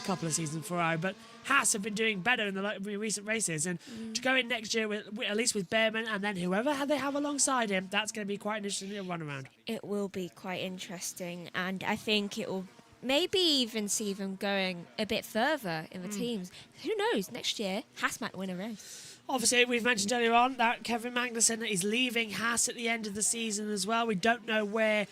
couple of seasons, Ferrari. But Haas have been doing better in the recent races. And to go in next year, at least with Behrman and then whoever they have alongside him, that's going to be quite an interesting run around. It will be quite interesting. And I think it will maybe even see them going a bit further in the teams. Who knows? Next year, Haas might win a race. Obviously, we've mentioned earlier on that Kevin Magnussen is leaving Haas at the end of the season as well. We don't know where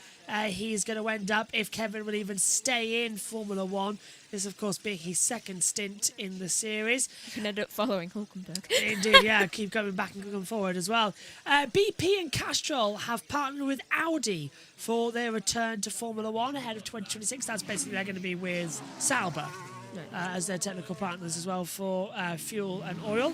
he's going to end up, if Kevin will even stay in Formula One. This, of course, being his second stint in the series. You can end up following Hulkenberg. Indeed, yeah, keep going back and going forward as well. BP and Castrol have partnered with Audi for their return to Formula One ahead of 2026. That's basically they're going to be with Sauber as their technical partners as well for fuel and oil.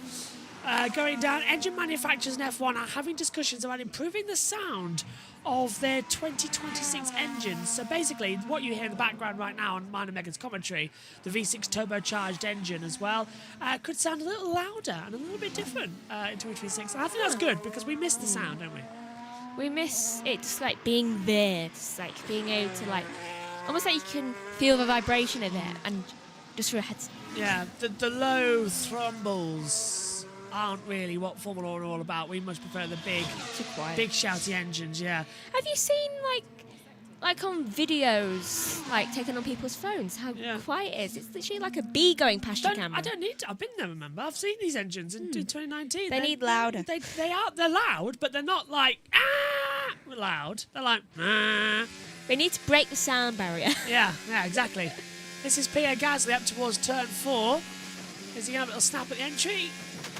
Going down, engine manufacturers in F1 are having discussions about improving the sound of their 2026 engines. So basically, what you hear in the background right now on mine and Megan's commentary, the V6 turbocharged engine as well, could sound a little louder and a little bit different in 2026. And I think that's good because we miss the sound, don't we? We miss it just like being there, just like being able to like, almost like you can feel the vibration in it and just for your head. Yeah, the low thrumbles aren't really what Formula One are all about. We much prefer the big shouty engines, yeah. Have you seen, like on videos, like taken on people's phones, how quiet it is. It's literally like a bee going past your camera. I don't need to. I've been there, remember? I've seen these engines in 2019. They need louder. They're loud, but they're not like, loud. They're like, They need to break the sound barrier. Yeah, exactly. This is Pierre Gasly up towards turn 4. Is he going to have a little snap at the entry?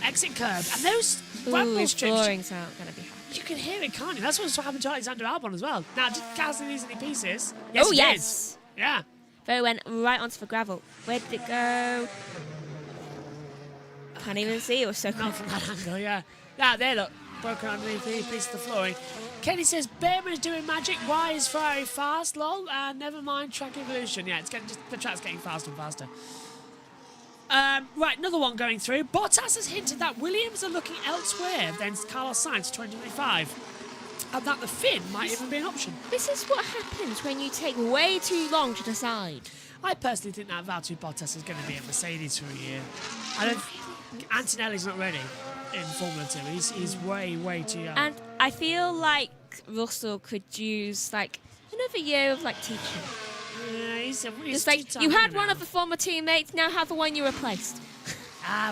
Exit curb. And those rumble strips. Floorings aren't going to be happy. You can hear it, can't you? That's what's happened to Alexander Albon as well. Now, did Gasly lose any pieces? Yes, he yes. did. Yeah. Though went right onto the gravel. Where did it go? Can't even see. It was so Not from that angle, yeah. Yeah, there, look. Broken underneath the piece of the flooring. Kenny says, Behrman's doing magic. Why is Ferrari fast? Lol. Never mind track evolution. Yeah, the track's getting faster and faster. Right, another one going through. Bottas has hinted that Williams are looking elsewhere than Carlos Sainz 2025. And that the Finn might even be an option. This is what happens when you take way too long to decide. I personally think that Valtteri Bottas is going to be at Mercedes for a year. I don't. Antonelli's not ready in Formula 2. He's way too young. And I feel like Russell could use like another year of like teaching. Yeah, he's just like you had one of the former teammates, now have the one you replaced.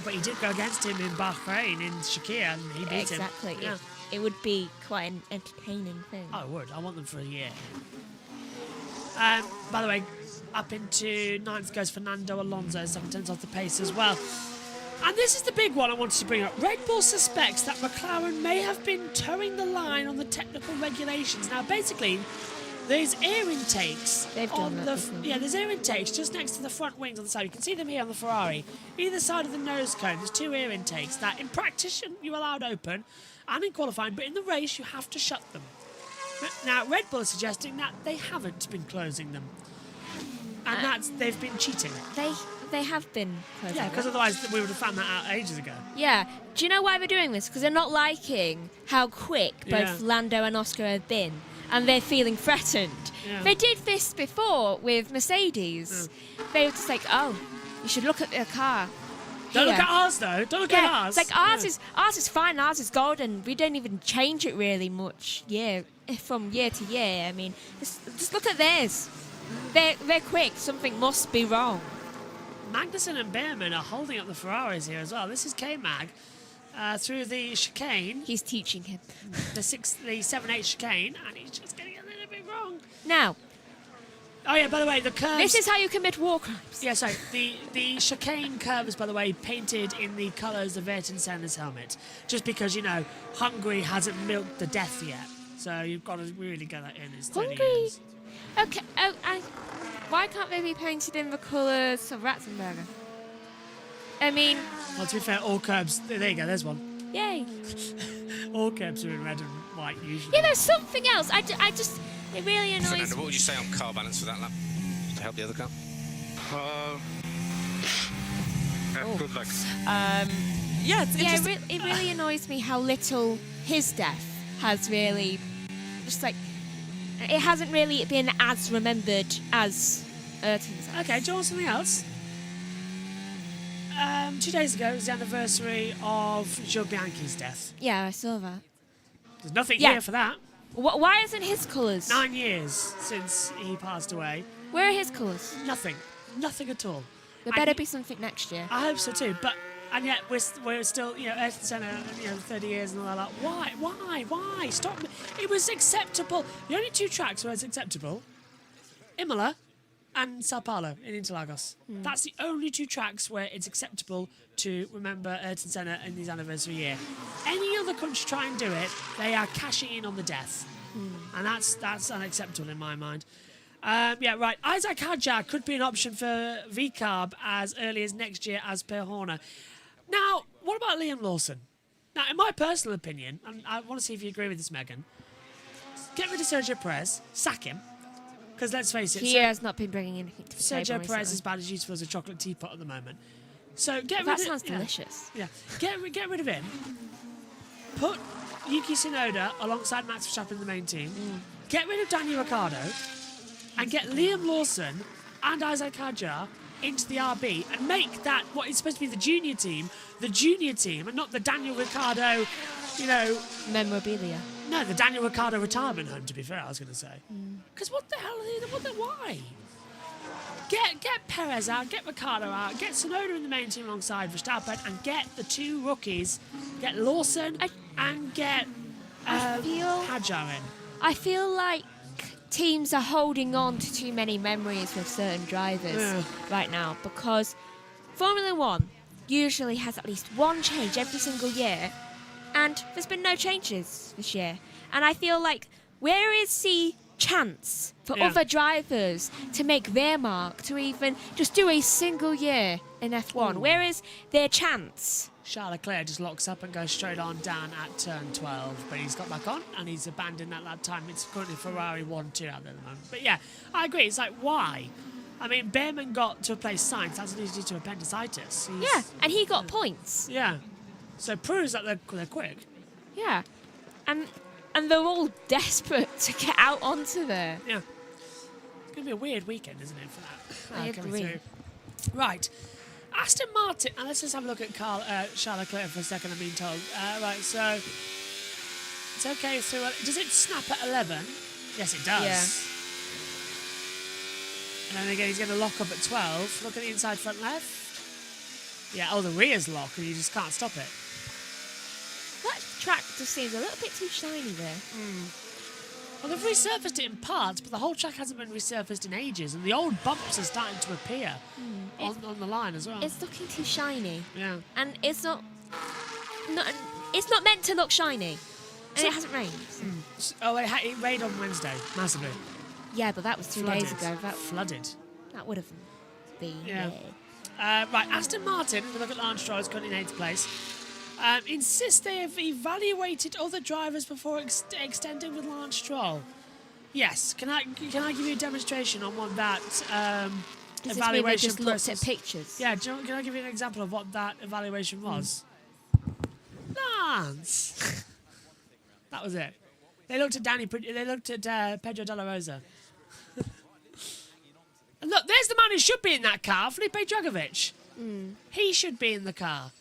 But he did go against him in Bahrain in Shakir, and he beat him. Exactly. Yeah. It would be quite an entertaining thing. I would. I want them for a year. By the way, up into 9th goes Fernando Alonso, 7 tenths off the pace as well. And this is the big one I wanted to bring up. Red Bull suspects that McLaren may have been towing the line on the technical regulations. Now, basically, there's air intakes there's air intakes just next to the front wings on the side. You can see them here on the Ferrari. Either side of the nose cone, there's 2 air intakes that in practice you're allowed open and in qualifying, but in the race you have to shut them. Now, Red Bull is suggesting that they haven't been closing them. And they've been cheating. They have been closing. Yeah, because otherwise we would have found that out ages ago. Yeah. Do you know why they're doing this? Because they're not liking how quick both Lando and Oscar have been. And they're feeling threatened. Yeah. They did this before with Mercedes. Yeah. They were just like, oh, you should look at their car. Don't look at ours, though. Don't look at ours. It's like ours is fine. Ours is golden. We don't even change it really much from year to year. I mean, just look at theirs. They're quick. Something must be wrong. Magnussen and Behrman are holding up the Ferraris here as well. This is K-Mag through the chicane. He's teaching him. the 7-8 chicane, and he's just getting a little bit wrong. Now. Oh, yeah, by the way, the curves... This is how you commit war crimes. Yeah, sorry. The chicane curves, by the way, painted in the colours of Ayrton Senna's helmet. Just because, Hungary hasn't milked the death yet. So you've got to really get that in. It's 30 years. Okay. Why can't they be painted in the colours of Ratzenberger? I mean... Well, to be fair, all curbs... There you go, there's one. Yay. All curbs are in red and white, usually. Yeah, there's something else. It really annoys Fernando, what would you say on car balance for that lap to help the other car? Good luck. It really annoys me how little his death has really... Just like... It hasn't really been as remembered as Ayrton's. Okay, do you want something else? 2 days ago was the anniversary of Joe Bianchi's death. Yeah, I saw that. There's nothing here for that. Why isn't his colours? 9 years since he passed away. Where are his colours? Nothing. Nothing at all. There better be something next year. I hope so too, and yet we're still, Ayrton Senna, 30 years and all that. Why? Stop. It was acceptable. The only 2 tracks where it's acceptable, Imola and Sao Paulo in Interlagos. That's the only 2 tracks where it's acceptable to remember Ayrton Senna in his anniversary year. Any other country try and do it, they are cashing in on the death. And that's unacceptable in my mind. Right. Isaac Hadjar could be an option for VCARB as early as next year as per Horner. Now, what about Liam Lawson? Now, in my personal opinion, and I want to see if you agree with this, Megan, get rid of Sergio Perez, sack him, because let's face it... He has not been bringing anything to the table Sergio recently. Perez is about as useful as a chocolate teapot at the moment. So get rid that of... sounds delicious. Yeah. Get rid of him. Put Yuki Tsunoda alongside Max Verstappen in the main team. Get rid of Daniel Ricciardo. And get Liam Lawson and Isaac Hadjar into the RB and make that what is supposed to be the junior team, and not the Daniel Ricciardo you know... Memorabilia. No, the Daniel Ricciardo retirement home, to be fair, I was going to say. Because what the hell are they... Why? Get Perez out, get Ricciardo out, get Tsunoda in the main team alongside Verstappen, and get the two rookies, get Lawson and get Hadjar in. I feel like teams are holding on to too many memories with certain drivers right now, because Formula 1 usually has at least one change every single year, and there's been no changes this year. And I feel like, where is the chance for other drivers to make their mark, to even just do a single year in F1? Where is their chance? Charles Leclerc just locks up and goes straight on down at turn 12, but he's got back on and he's abandoned that lap time. It's currently Ferrari 1-2 out there at the moment. But yeah, I agree. It's like, why? I mean, Behrman got to replace Sainz. That's what he's due to appendicitis. And he got points. Yeah. So it proves that they're quick. Yeah. And they're all desperate to get out onto there. Yeah. It's going to be a weird weekend, isn't it, for that? I agree. Right. Aston Martin, and let's just have a look at Charles Leclerc for a second, I'm being told. Right, so it's okay through... Does it snap at 11? Yes, it does. Yeah. And then again, he's going to lock up at 12. Look at the inside front left. Yeah, the rear's locked, and you just can't stop it. That track just seems a little bit too shiny there. Well, they've resurfaced it in parts, but the whole track hasn't been resurfaced in ages, and the old bumps are starting to appear on the line as well. It's looking too shiny. Yeah. And it's not meant to look shiny. And it hasn't rained. It rained on Wednesday, massively. Yeah, but that was 2 days ago. Flooded. That would have been... Right, Aston Martin, if we look at Lance Stroll, is currently in 8th place. Insist they have evaluated other drivers before extending with Lance Stroll. Yes. Can I give you a demonstration on what that Does evaluation this mean they just process? looked at pictures? Yeah. Can I give you an example of what that evaluation was? Lance. That was it. They looked at Pedro Della Rosa. And look, there's the man who should be in that car, Felipe Drugovich. He should be in the car.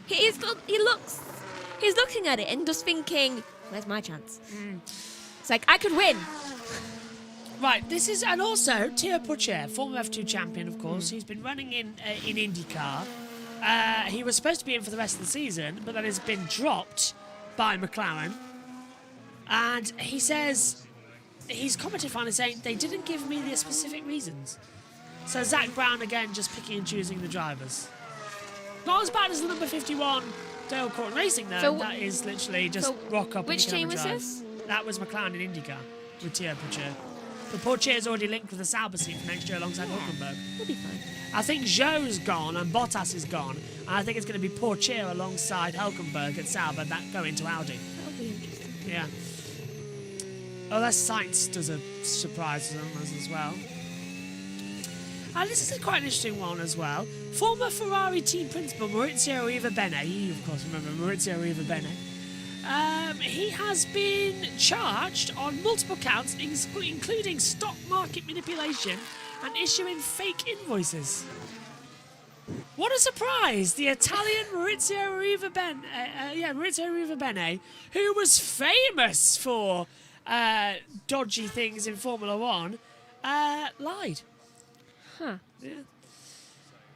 He's looking at it and just thinking, where's my chance? It's like, I could win. Right, and also Théo Pourchaire, former F2 champion, of course. He's been running in IndyCar. He was supposed to be in for the rest of the season, but then has been dropped by McLaren. And he says, he's commented finally saying, they didn't give me the specific reasons. So Zach Brown, again, just picking and choosing the drivers. Not as bad as the number 51 Dale Courtney Racing, though. That is literally just rock up. Which and you team can was have a drive. this? That was McLaren in IndyCar with Théo Pourchaire. But Pourchaire's already linked with the Sauber seat for next year alongside Hulkenberg. He'll be fine. I think Zhou's gone and Bottas is gone. And I think it's going to be Pourchaire alongside Hulkenberg at Sauber that go into Audi. That'll be interesting. Yeah. Unless Sainz does a surprise as well. And this is quite an interesting one as well. Former Ferrari team principal Maurizio Arrivabene, you of course remember Maurizio Arrivabene, he has been charged on multiple counts, including stock market manipulation and issuing fake invoices. What a surprise! The Italian Maurizio Arrivabene, who was famous for dodgy things in Formula 1, lied. Huh. Yeah.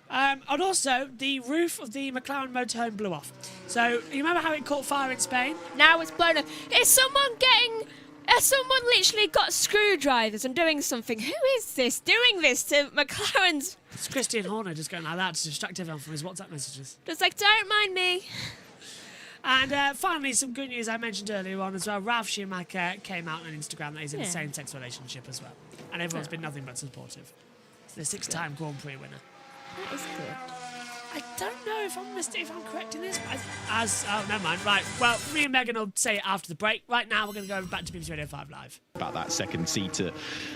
And also, the roof of the McLaren motorhome blew off. So, you remember how it caught fire in Spain? Now it's blown up. Is someone literally got screwdrivers and doing something? Who is this doing this to McLaren's? It's Christian Horner just going like that to distract everyone from his WhatsApp messages. Just like, don't mind me. And finally, some good news I mentioned earlier on as well. Ralf Schumacher came out on Instagram that he's in a same-sex relationship as well. And everyone's been nothing but supportive. The 6-time Grand Prix winner. That is good. I don't know if I'm correct in this. But never mind. Right. Well, me and Megan will say it after the break. Right now, we're going to go back to BBC Radio 5 Live. About that second seat at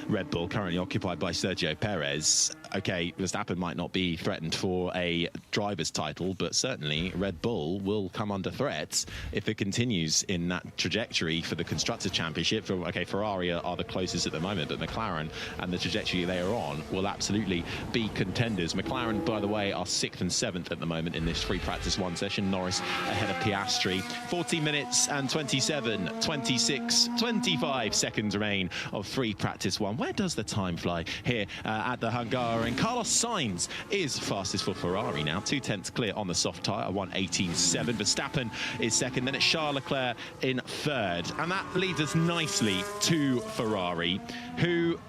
Red Bull, currently occupied by Sergio Perez. Okay, Verstappen might not be threatened for a driver's title, but certainly Red Bull will come under threat if it continues in that trajectory for the Constructors' Championship. Okay, Ferrari are the closest at the moment, but McLaren and the trajectory they are on will absolutely be contenders. McLaren, by the way, are 6th and 7th at the moment in this free practice 1 session. Norris ahead of Piastri. 14 minutes and 27, 26, 25 seconds remain of free practice 1. Where does the time fly here at the Hungarian? Carlos Sainz is fastest for Ferrari now, 2/10 clear on the soft tyre, 1:18.7. Verstappen is second, then it's Charles Leclerc in third. And that leads us nicely to Ferrari, who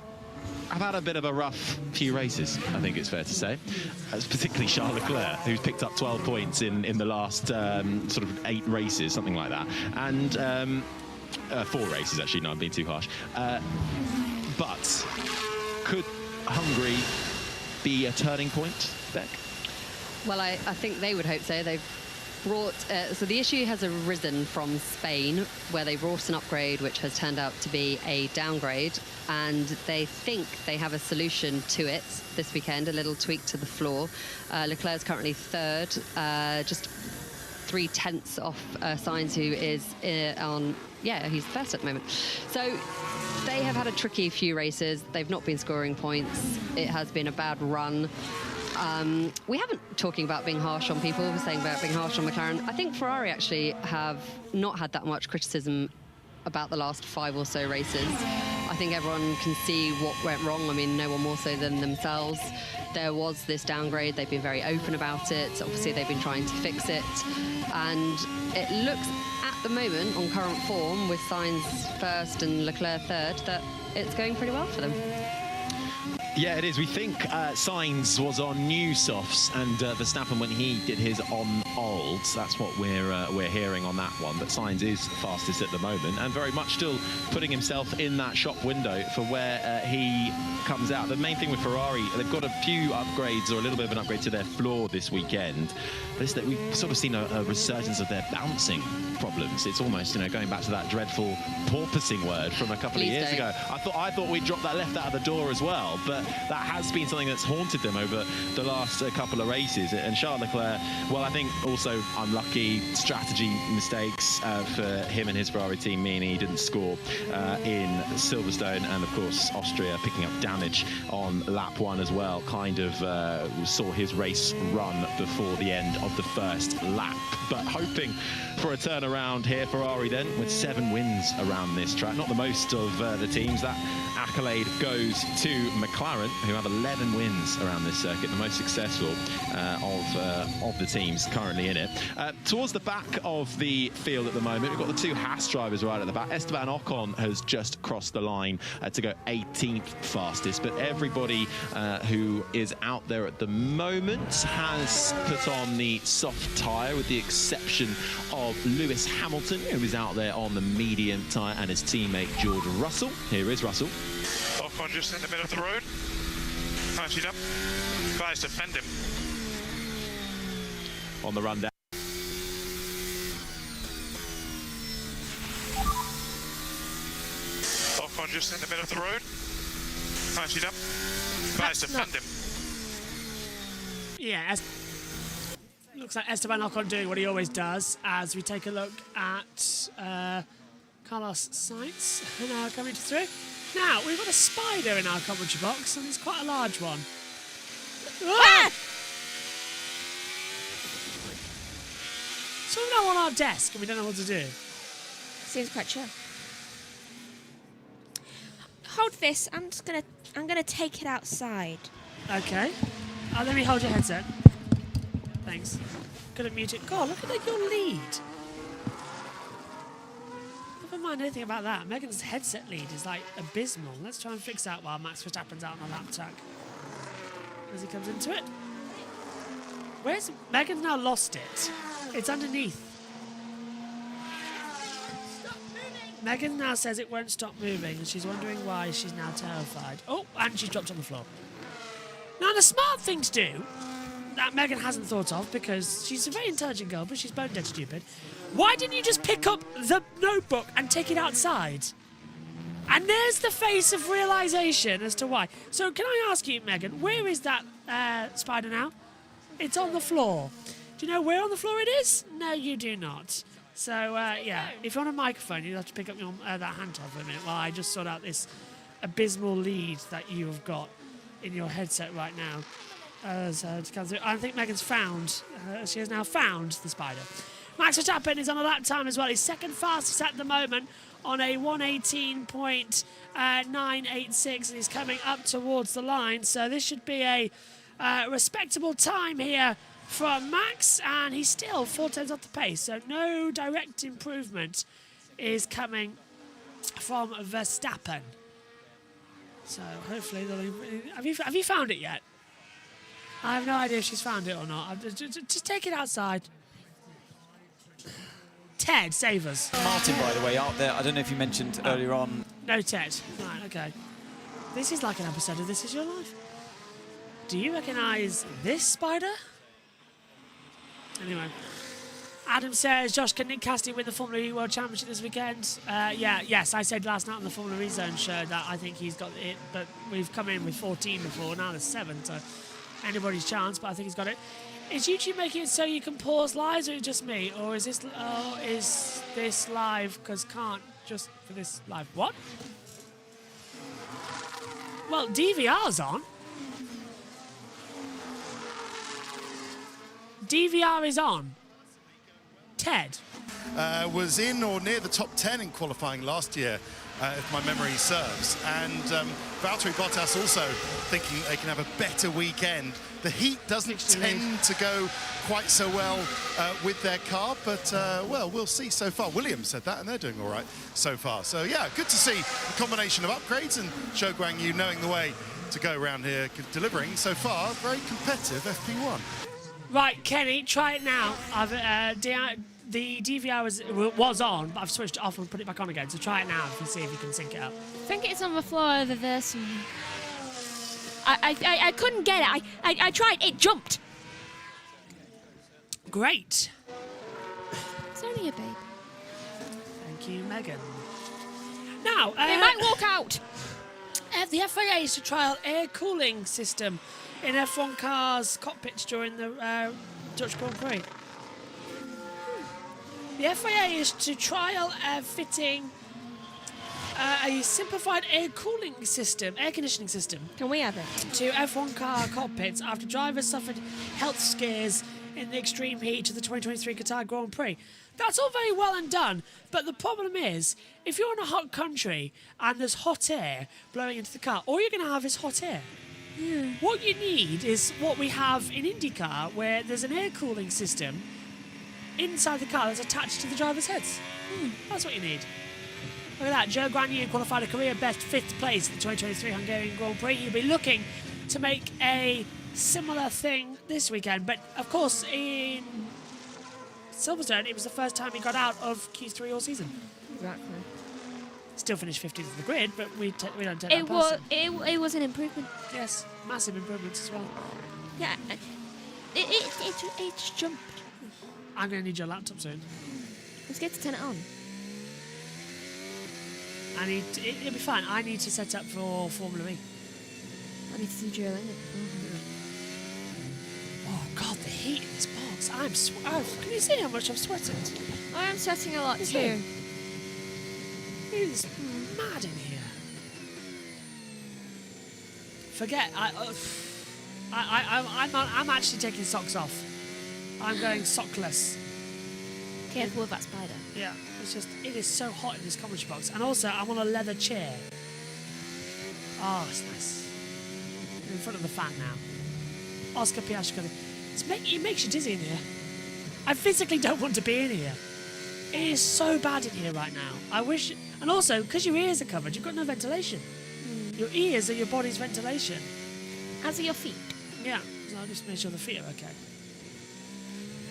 have had a bit of a rough few races, I think it's fair to say. Particularly Charles Leclerc, who's picked up 12 points in the last sort of 8 races, something like that. And 4 races, actually, no, I'm being too harsh. But could Hungary be a turning point, Beck? Well, I think they would hope so. They've brought... so the issue has arisen from Spain, where they brought an upgrade, which has turned out to be a downgrade, and they think they have a solution to it this weekend, a little tweak to the floor. Leclerc's currently third, just 3/10 off Sainz, who is on... Yeah, he's first at the moment. So they have had a tricky few races. They've not been scoring points. It has been a bad run. We haven't talking about being harsh on people. We're saying about being harsh on McLaren. I think Ferrari actually have not had that much criticism about the last 5 or so races. I think everyone can see what went wrong. I mean, no one more so than themselves. There was this downgrade. They've been very open about it. Obviously, they've been trying to fix it. And it looks, at the moment, on current form, with Sainz first and Leclerc third, that it's going pretty well for them. Yeah, it is. We think Sainz was on new softs and Verstappen when he did his on olds. That's what we're hearing on that one. But Sainz is fastest at the moment and very much still putting himself in that shop window for where he comes out. The main thing with Ferrari, they've got a few upgrades or a little bit of an upgrade to their floor this weekend. We've sort of seen a resurgence of their bouncing problems. It's almost, you know, going back to that dreadful porpoising word from a couple of years ago. I thought we'd dropped that left out of the door as well, but that has been something that's haunted them over the last couple of races. And Charles Leclerc, well, I think also unlucky strategy mistakes for him and his Ferrari team, meaning he didn't score in Silverstone, and of course Austria picking up damage on lap 1 as well, kind of saw his race run before the end of the first lap. But hoping for a turnaround here, Ferrari then with 7 wins around this track, not the most of the teams. That accolade goes to McLaren, who have 11 wins around this circuit, the most successful of the teams currently in it. Towards the back of the field at the moment, we've got the 2 Haas drivers right at the back. Esteban Ocon has just crossed the line to go 18th fastest, but everybody who is out there at the moment has put on the soft tyre, with the exception of Lewis Hamilton, who is out there on the medium tyre, and his teammate George Russell. Here is Russell. Ocon just in the middle of the road. Nicely done. Guys, defend him. On the run down. Ocon just in the middle of the road. Nicely done. Guys, defend him. Yeah, looks like Esteban Ocon doing what he always does, as we take a look at Carlos Sainz now coming through. Now, we've got a spider in our commentary box, and it's quite a large one. Ah! So we're now on our desk, and we don't know what to do. Seems quite chill. Hold this. I'm gonna take it outside. Okay. Let me hold your headset. Thanks. Couldn't mute it. God, look at your lead. Never mind anything about that. Megan's headset lead is like abysmal. Let's try and fix that while Max Verstappen's out on a lap track. As he comes into it. Where's... Megan's now lost it. It's underneath. Megan now says it won't stop moving, and she's wondering why she's now terrified. Oh, and she's dropped on the floor. Now, the smart thing to do, that Megan hasn't thought of, because she's a very intelligent girl, but she's bone dead stupid. Why didn't you just pick up the notebook and take it outside? And there's the face of realisation as to why. So can I ask you, Megan, where is that spider now? It's on the floor. Do you know where on the floor it is? No, you do not. So, yeah, if you're on a microphone, you'll have to pick up your, that hand for a minute while I just sort out this abysmal lead that you have got in your headset right now. I think Megan's found, she has now found the spider. Max Verstappen is on a lap time as well. He's second fastest at the moment on a 1:18.986, and he's coming up towards the line. So this should be a respectable time here from Max, and he's still 4/10 off the pace. So no direct improvement is coming from Verstappen. So hopefully have you found it yet? I have no idea if she's found it or not. Just take it outside. Ted, save us. Martin, by the way, out there. I don't know if you mentioned earlier on. No Ted. Right, okay. This is like an episode of This Is Your Life. Do you recognise this spider? Anyway. Adam says, Josh, can Nick Cassidy win the Formula E World Championship this weekend? Yes, I said last night on the Formula E Zone show that I think he's got it, but we've come in with 14 before, now there's 7, so anybody's chance, but I think he's got it. Is YouTube making it so you can pause lives, or is it just me? Or is this live, because can't just for this live? What? Well, DVR's on. DVR is on. Ted. Was in or near the top 10 in qualifying last year, if my memory serves. And Valtteri Bottas also thinking they can have a better weekend. The heat doesn't tend to go quite so well with their car, but, well, we'll see so far. Williams said that, and they're doing all right so far. So, yeah, good to see a combination of upgrades and Zhou Guanyu knowing the way to go around here, delivering so far very competitive FP1. Right, Kenny, try it now. The DVR was on, but I've switched it off and put it back on again. So try it now and see if you can sync it up. I think it's on the floor over there somewhere. I couldn't get it. I tried. It jumped. Great. It's only a babe. Thank you, Megan. Now, they might walk out. The FIA is to trial air cooling system in F1 cars' cockpits during the Dutch Grand Prix. The FIA is to trial fitting a simplified air conditioning system. Can we have it? To F1 car cockpits after drivers suffered health scares in the extreme heat of the 2023 Qatar Grand Prix. That's all very well and done, but the problem is, if you're in a hot country and there's hot air blowing into the car, all you're going to have is hot air. Yeah. What you need is what we have in IndyCar, where there's an air cooling system inside the car that's attached to the driver's heads. That's what you need. Look at that. Zhou Guanyu qualified a career best 5th place at the 2023 Hungarian Grand Prix. He'll be looking to make a similar thing this weekend. But, of course, in Silverstone, it was the first time he got out of Q3 all season. Exactly. Still finished 15th of the grid, but we don't take that person. It was an improvement. Yes, massive improvements as well. Yeah, it's jumped. I'm going to need your laptop soon. Let's get to turn it on. It'll be fine. I need to set up for Formula E. I need to do drilling. Oh God, the heat in this box! Can you see how much I've sweated? I am sweating a lot too. It is mad in here. Forget. I'm actually taking socks off. I'm going sockless. Careful with that spider. Yeah, it is so hot in this commentary box. And also, I'm on a leather chair. Oh, it's nice. I'm in front of the fan now. Oscar Piastri. It makes you dizzy in here. I physically don't want to be in here. It is so bad in here right now. I wish... And also, because your ears are covered, you've got no ventilation. Your ears are your body's ventilation. As are your feet. Yeah, so I'll just make sure the feet are okay.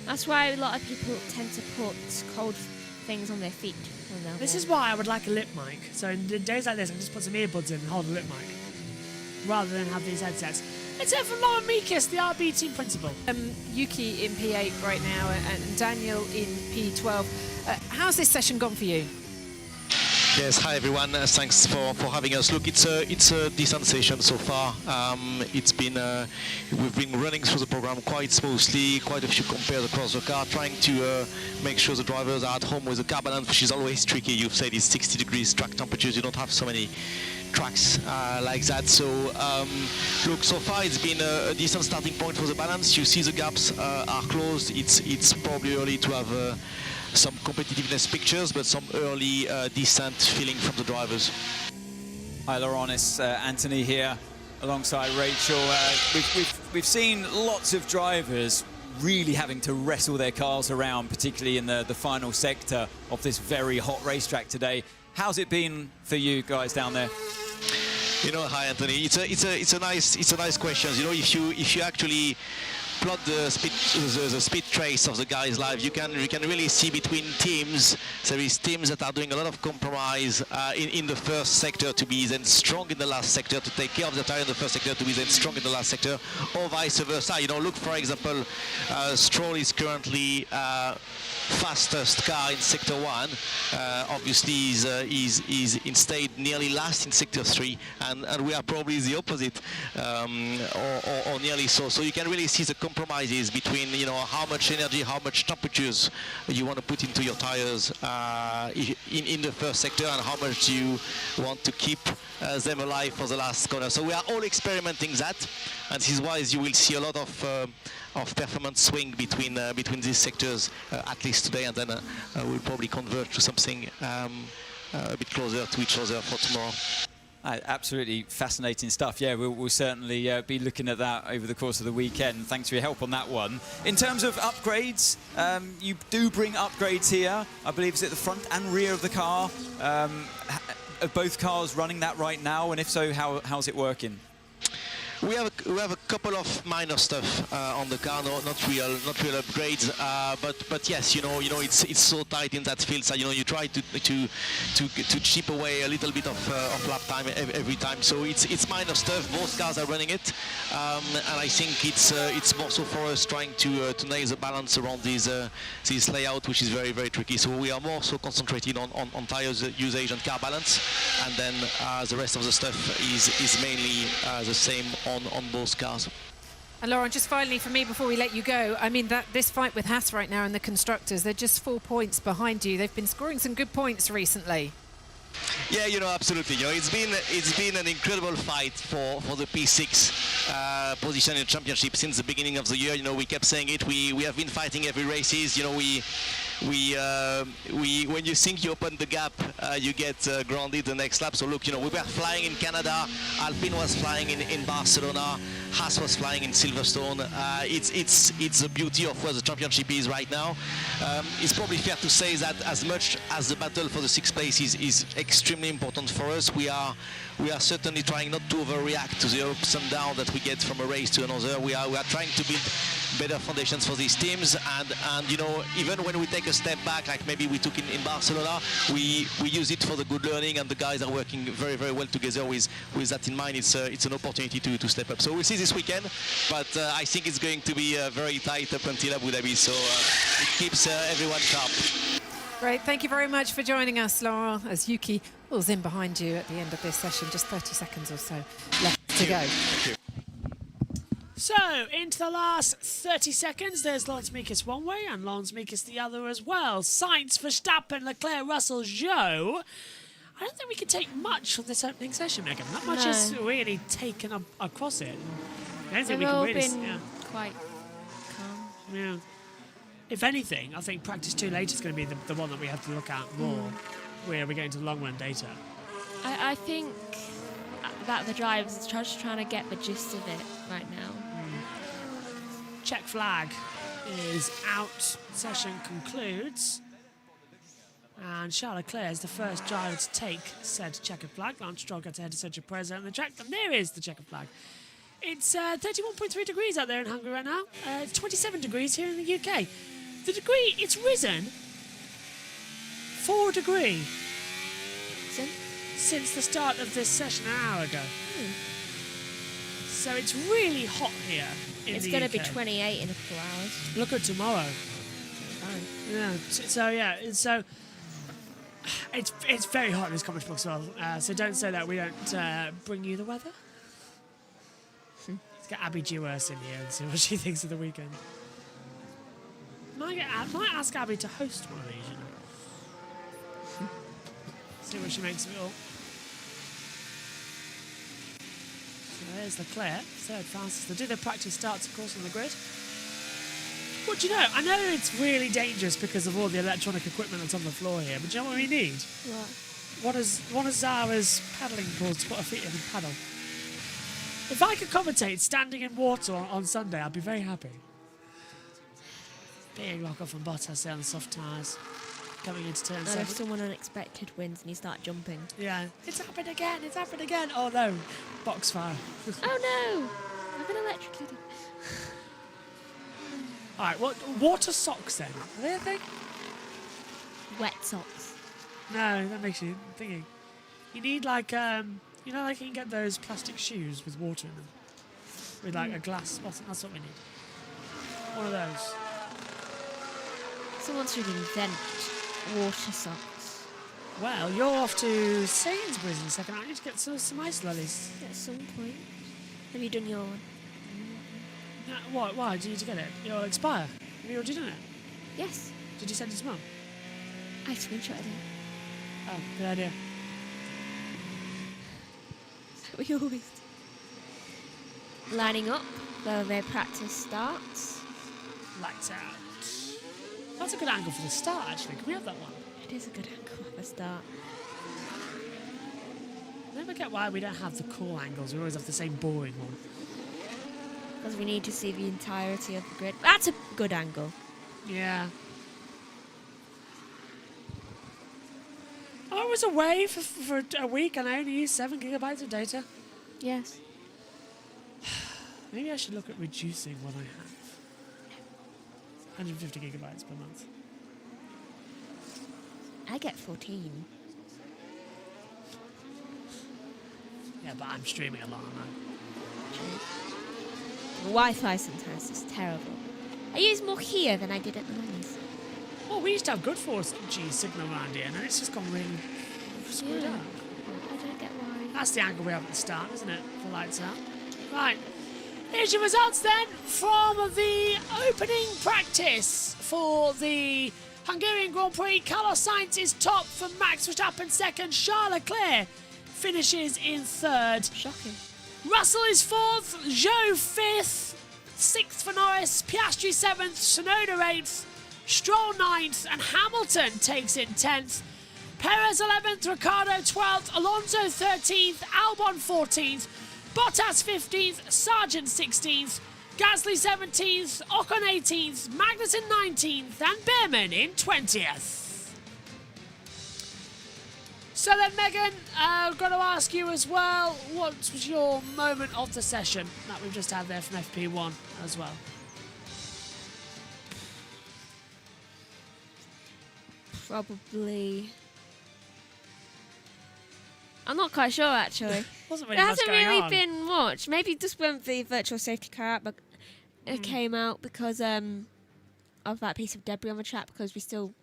That's why a lot of people tend to put cold things on their feet. This is why I would like a lip mic. So in days like this, I can just put some earbuds in and hold a lip mic, rather than have these headsets. Let's hear from Lauren Meekus, the RB team principal. Yuki in P8 right now and Daniel in P12. How's this session gone for you? Yes, hi everyone. Thanks for having us. Look, it's a decent session so far. It's been we've been running through the program quite smoothly. Quite a few compares across the car, trying to make sure the drivers are at home with the car balance, which is always tricky. You've said it's 60 degrees track temperatures. You don't have so many tracks like that. So look, so far it's been a decent starting point for the balance. You see the gaps are closed. It's probably early to have some competitiveness pictures, but some early decent feeling from the drivers. Hi Laurent, it's Anthony here alongside Rachel. We've seen lots of drivers really having to wrestle their cars around, particularly in the final sector of this very hot racetrack today. How's it been for you guys down there? You know, hi Anthony. It's a nice question. You know, if you actually plot the speed trace of the guys live, you can really see between teams. There is teams that are doing a lot of compromise in the first sector to be then strong in the last sector, to take care of the tire in the first sector to be then strong in the last sector, or vice versa. You know, look, for example, Stroll is currently fastest car in sector 1. Obviously is instead nearly last in sector 3, and we are probably the opposite, or nearly so. So you can really see the compromises between, you know, how much energy, how much temperatures you want to put into your tires in the first sector, and how much you want to keep them alive for the last corner. So we are all experimenting that, and this is why you will see a lot of performance swing between these sectors, at least today, and then we'll probably converge to something a bit closer to each other for tomorrow. Absolutely fascinating stuff. Yeah, we'll certainly be looking at that over the course of the weekend. Thanks for your help on that one. In terms of upgrades, you do bring upgrades here. I believe it's at the front and rear of the car. Are both cars running that right now? And if so, how's it working? We have a couple of minor stuff on the car, not real upgrades, but yes, you know it's so tight in that field, so you know you try to chip away a little bit of lap time every time. So it's minor stuff. Both cars are running it, and I think it's more so for us trying to nail the balance around this layout, which is very tricky. So we are more so concentrating on tires usage and car balance, and then the rest of the stuff is mainly the same on both cars. And Laurent, just finally for me before we let you go, I mean this fight with Haas right now in the constructors, they're just 4 points behind you. They've been scoring some good points recently. Yeah, you know, absolutely. You know, it's been an incredible fight for the P6 position in the championship since the beginning of the year. You know, we kept saying it. We have been fighting every races. You know, we when you think you open the gap, you get grounded the next lap. So look, you know, we were flying in Canada. Alpine was flying in Barcelona. Haas was flying in Silverstone. It's the beauty of where the championship is right now. It's probably fair to say that as much as the battle for the 6th place is extremely important for us, we are certainly trying not to overreact to the ups and downs that we get from a race to another. We are trying to build better foundations for these teams, and you know, even when we take a step back, like maybe we took in Barcelona, we use it for the good learning, and the guys are working very well together with that in mind. It's an opportunity to step up. So we'll see this weekend, but I think it's going to be very tight up until Abu Dhabi, so it keeps everyone sharp. Great, thank you very much for joining us, Laurent, as Yuki pulls in behind you at the end of this session. Just 30 seconds or so left to go. Thank you. So, into the last 30 seconds, there's Lance Meekis one way and Lance Meekis the other as well. Sainz, Verstappen, Leclerc, Russell, Zhou. I don't think we can take much from this opening session, Megan. Not much is really taken across it. I don't think we can really... quite calm. Yeah. If anything, I think practice 2 later is going to be the one that we have to look at more. Where we're going to long run data. I think that the drivers are just trying to get the gist of it right now. Check flag is out. Session concludes. And Charles Leclerc is the first driver to take said checkered flag. Lance Stroll gets ahead of Sergio Perez on the track. And there is the checkered flag. It's 31.3 degrees out there in Hungary right now. It's 27 degrees here in the UK. The degree, it's risen 4 degrees since the start of this session an hour ago. So it's really hot here in it's the going UK. to be 28 in a couple hours. Look at tomorrow. Yeah. So It's very hot in this comment box as well, so don't say that we don't bring you the weather. Let's get Abby Dewhurst in here and see what she thinks of the weekend. Might ask Abby to host one of these, you know. See what she makes of it all. So there's Leclerc, third fastest. They do their practice starts, of course, on the grid. What do you know? I know it's really dangerous because of all the electronic equipment that's on the floor here, but do you know what we need? What? One of Zara's paddling pools to put her feet in and paddle. If I could commentate standing in water on Sunday, I'd be very happy. Big lock off on Bottas there on the soft tyres. Coming into turn 7. If someone unexpected wins and you start jumping. Yeah. It's happened again, it's happened again. Oh no. Box fire. Oh no! I've been electrocuted. Alright, what water socks then? Are they a thing? Wet socks. No, that makes you thinking. You need like you know, like you can get those plastic shoes with water in them. With like a glass bottom. That's what we need. One of those. Someone should invent water socks. Well, you're off to Sainsbury's in a second, aren't you, to get some ice lollies? At some point. Have you done your one? No, what? Why do you need to get it? It'll expire. Have you already done it? Yes. Did you send it to Mum? I screenshotted it. Oh, good idea. We always do. Lining up, where their practice starts. Lights out. That's a good angle for the start, actually. Can we have that one? It is a good angle for the start. I never get why we don't have the cool angles. We always have the same boring one. Because we need to see the entirety of the grid. That's a good angle. Yeah. I was away for a week and I only used 7 gigabytes of data. Yes. Maybe I should look at reducing what I have. 150 gigabytes per month. I get 14. Yeah, but I'm streaming a lot, aren't The Wi-Fi sometimes is terrible. I use more here than I did at the Manny's. Well, we used to have good 4G signal around here, and then it's just gone really screwed up. I don't get why. That's the angle we have at the start, isn't it? For lights out. Right. Here's your results then from the opening practice for the Hungarian Grand Prix. Carlos Sainz is top for Max Verstappen second. Charles Leclerc finishes in third. Shocking. Russell is fourth. Zhou fifth. Sixth for Norris. Piastri seventh. Tsunoda eighth. Stroll ninth. And Hamilton takes in 10th. Perez 11th. Ricciardo 12th. Alonso 13th. Albon 14th. Bottas 15th, Sargent 16th, Gasly 17th, Ocon 18th, Magnussen 19th, and Behrman in 20th. So then, Megan, I've got to ask you as well, what was your moment of the session that we've just had there from FP1 as well? Probably... I'm not quite sure, actually. Wasn't really there much hasn't going really on. been much. Maybe just when the virtual safety car came out because of that piece of debris on the track, because we still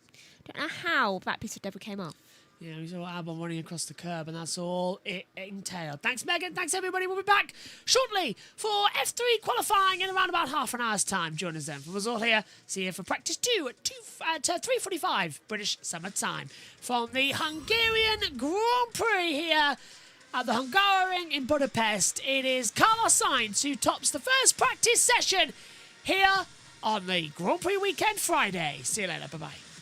don't know how that piece of debris came off. Yeah, we saw Albon running across the curb, and that's all it entailed. Thanks, Megan. Thanks, everybody. We'll be back shortly for F3 qualifying in around about half an hour's time. Join us then. From us all here, see you for practice 2 at 3:45 British Summer Time. From the Hungarian Grand Prix here at the Hungaroring in Budapest, it is Carlos Sainz who tops the first practice session here on the Grand Prix weekend Friday. See you later. Bye-bye.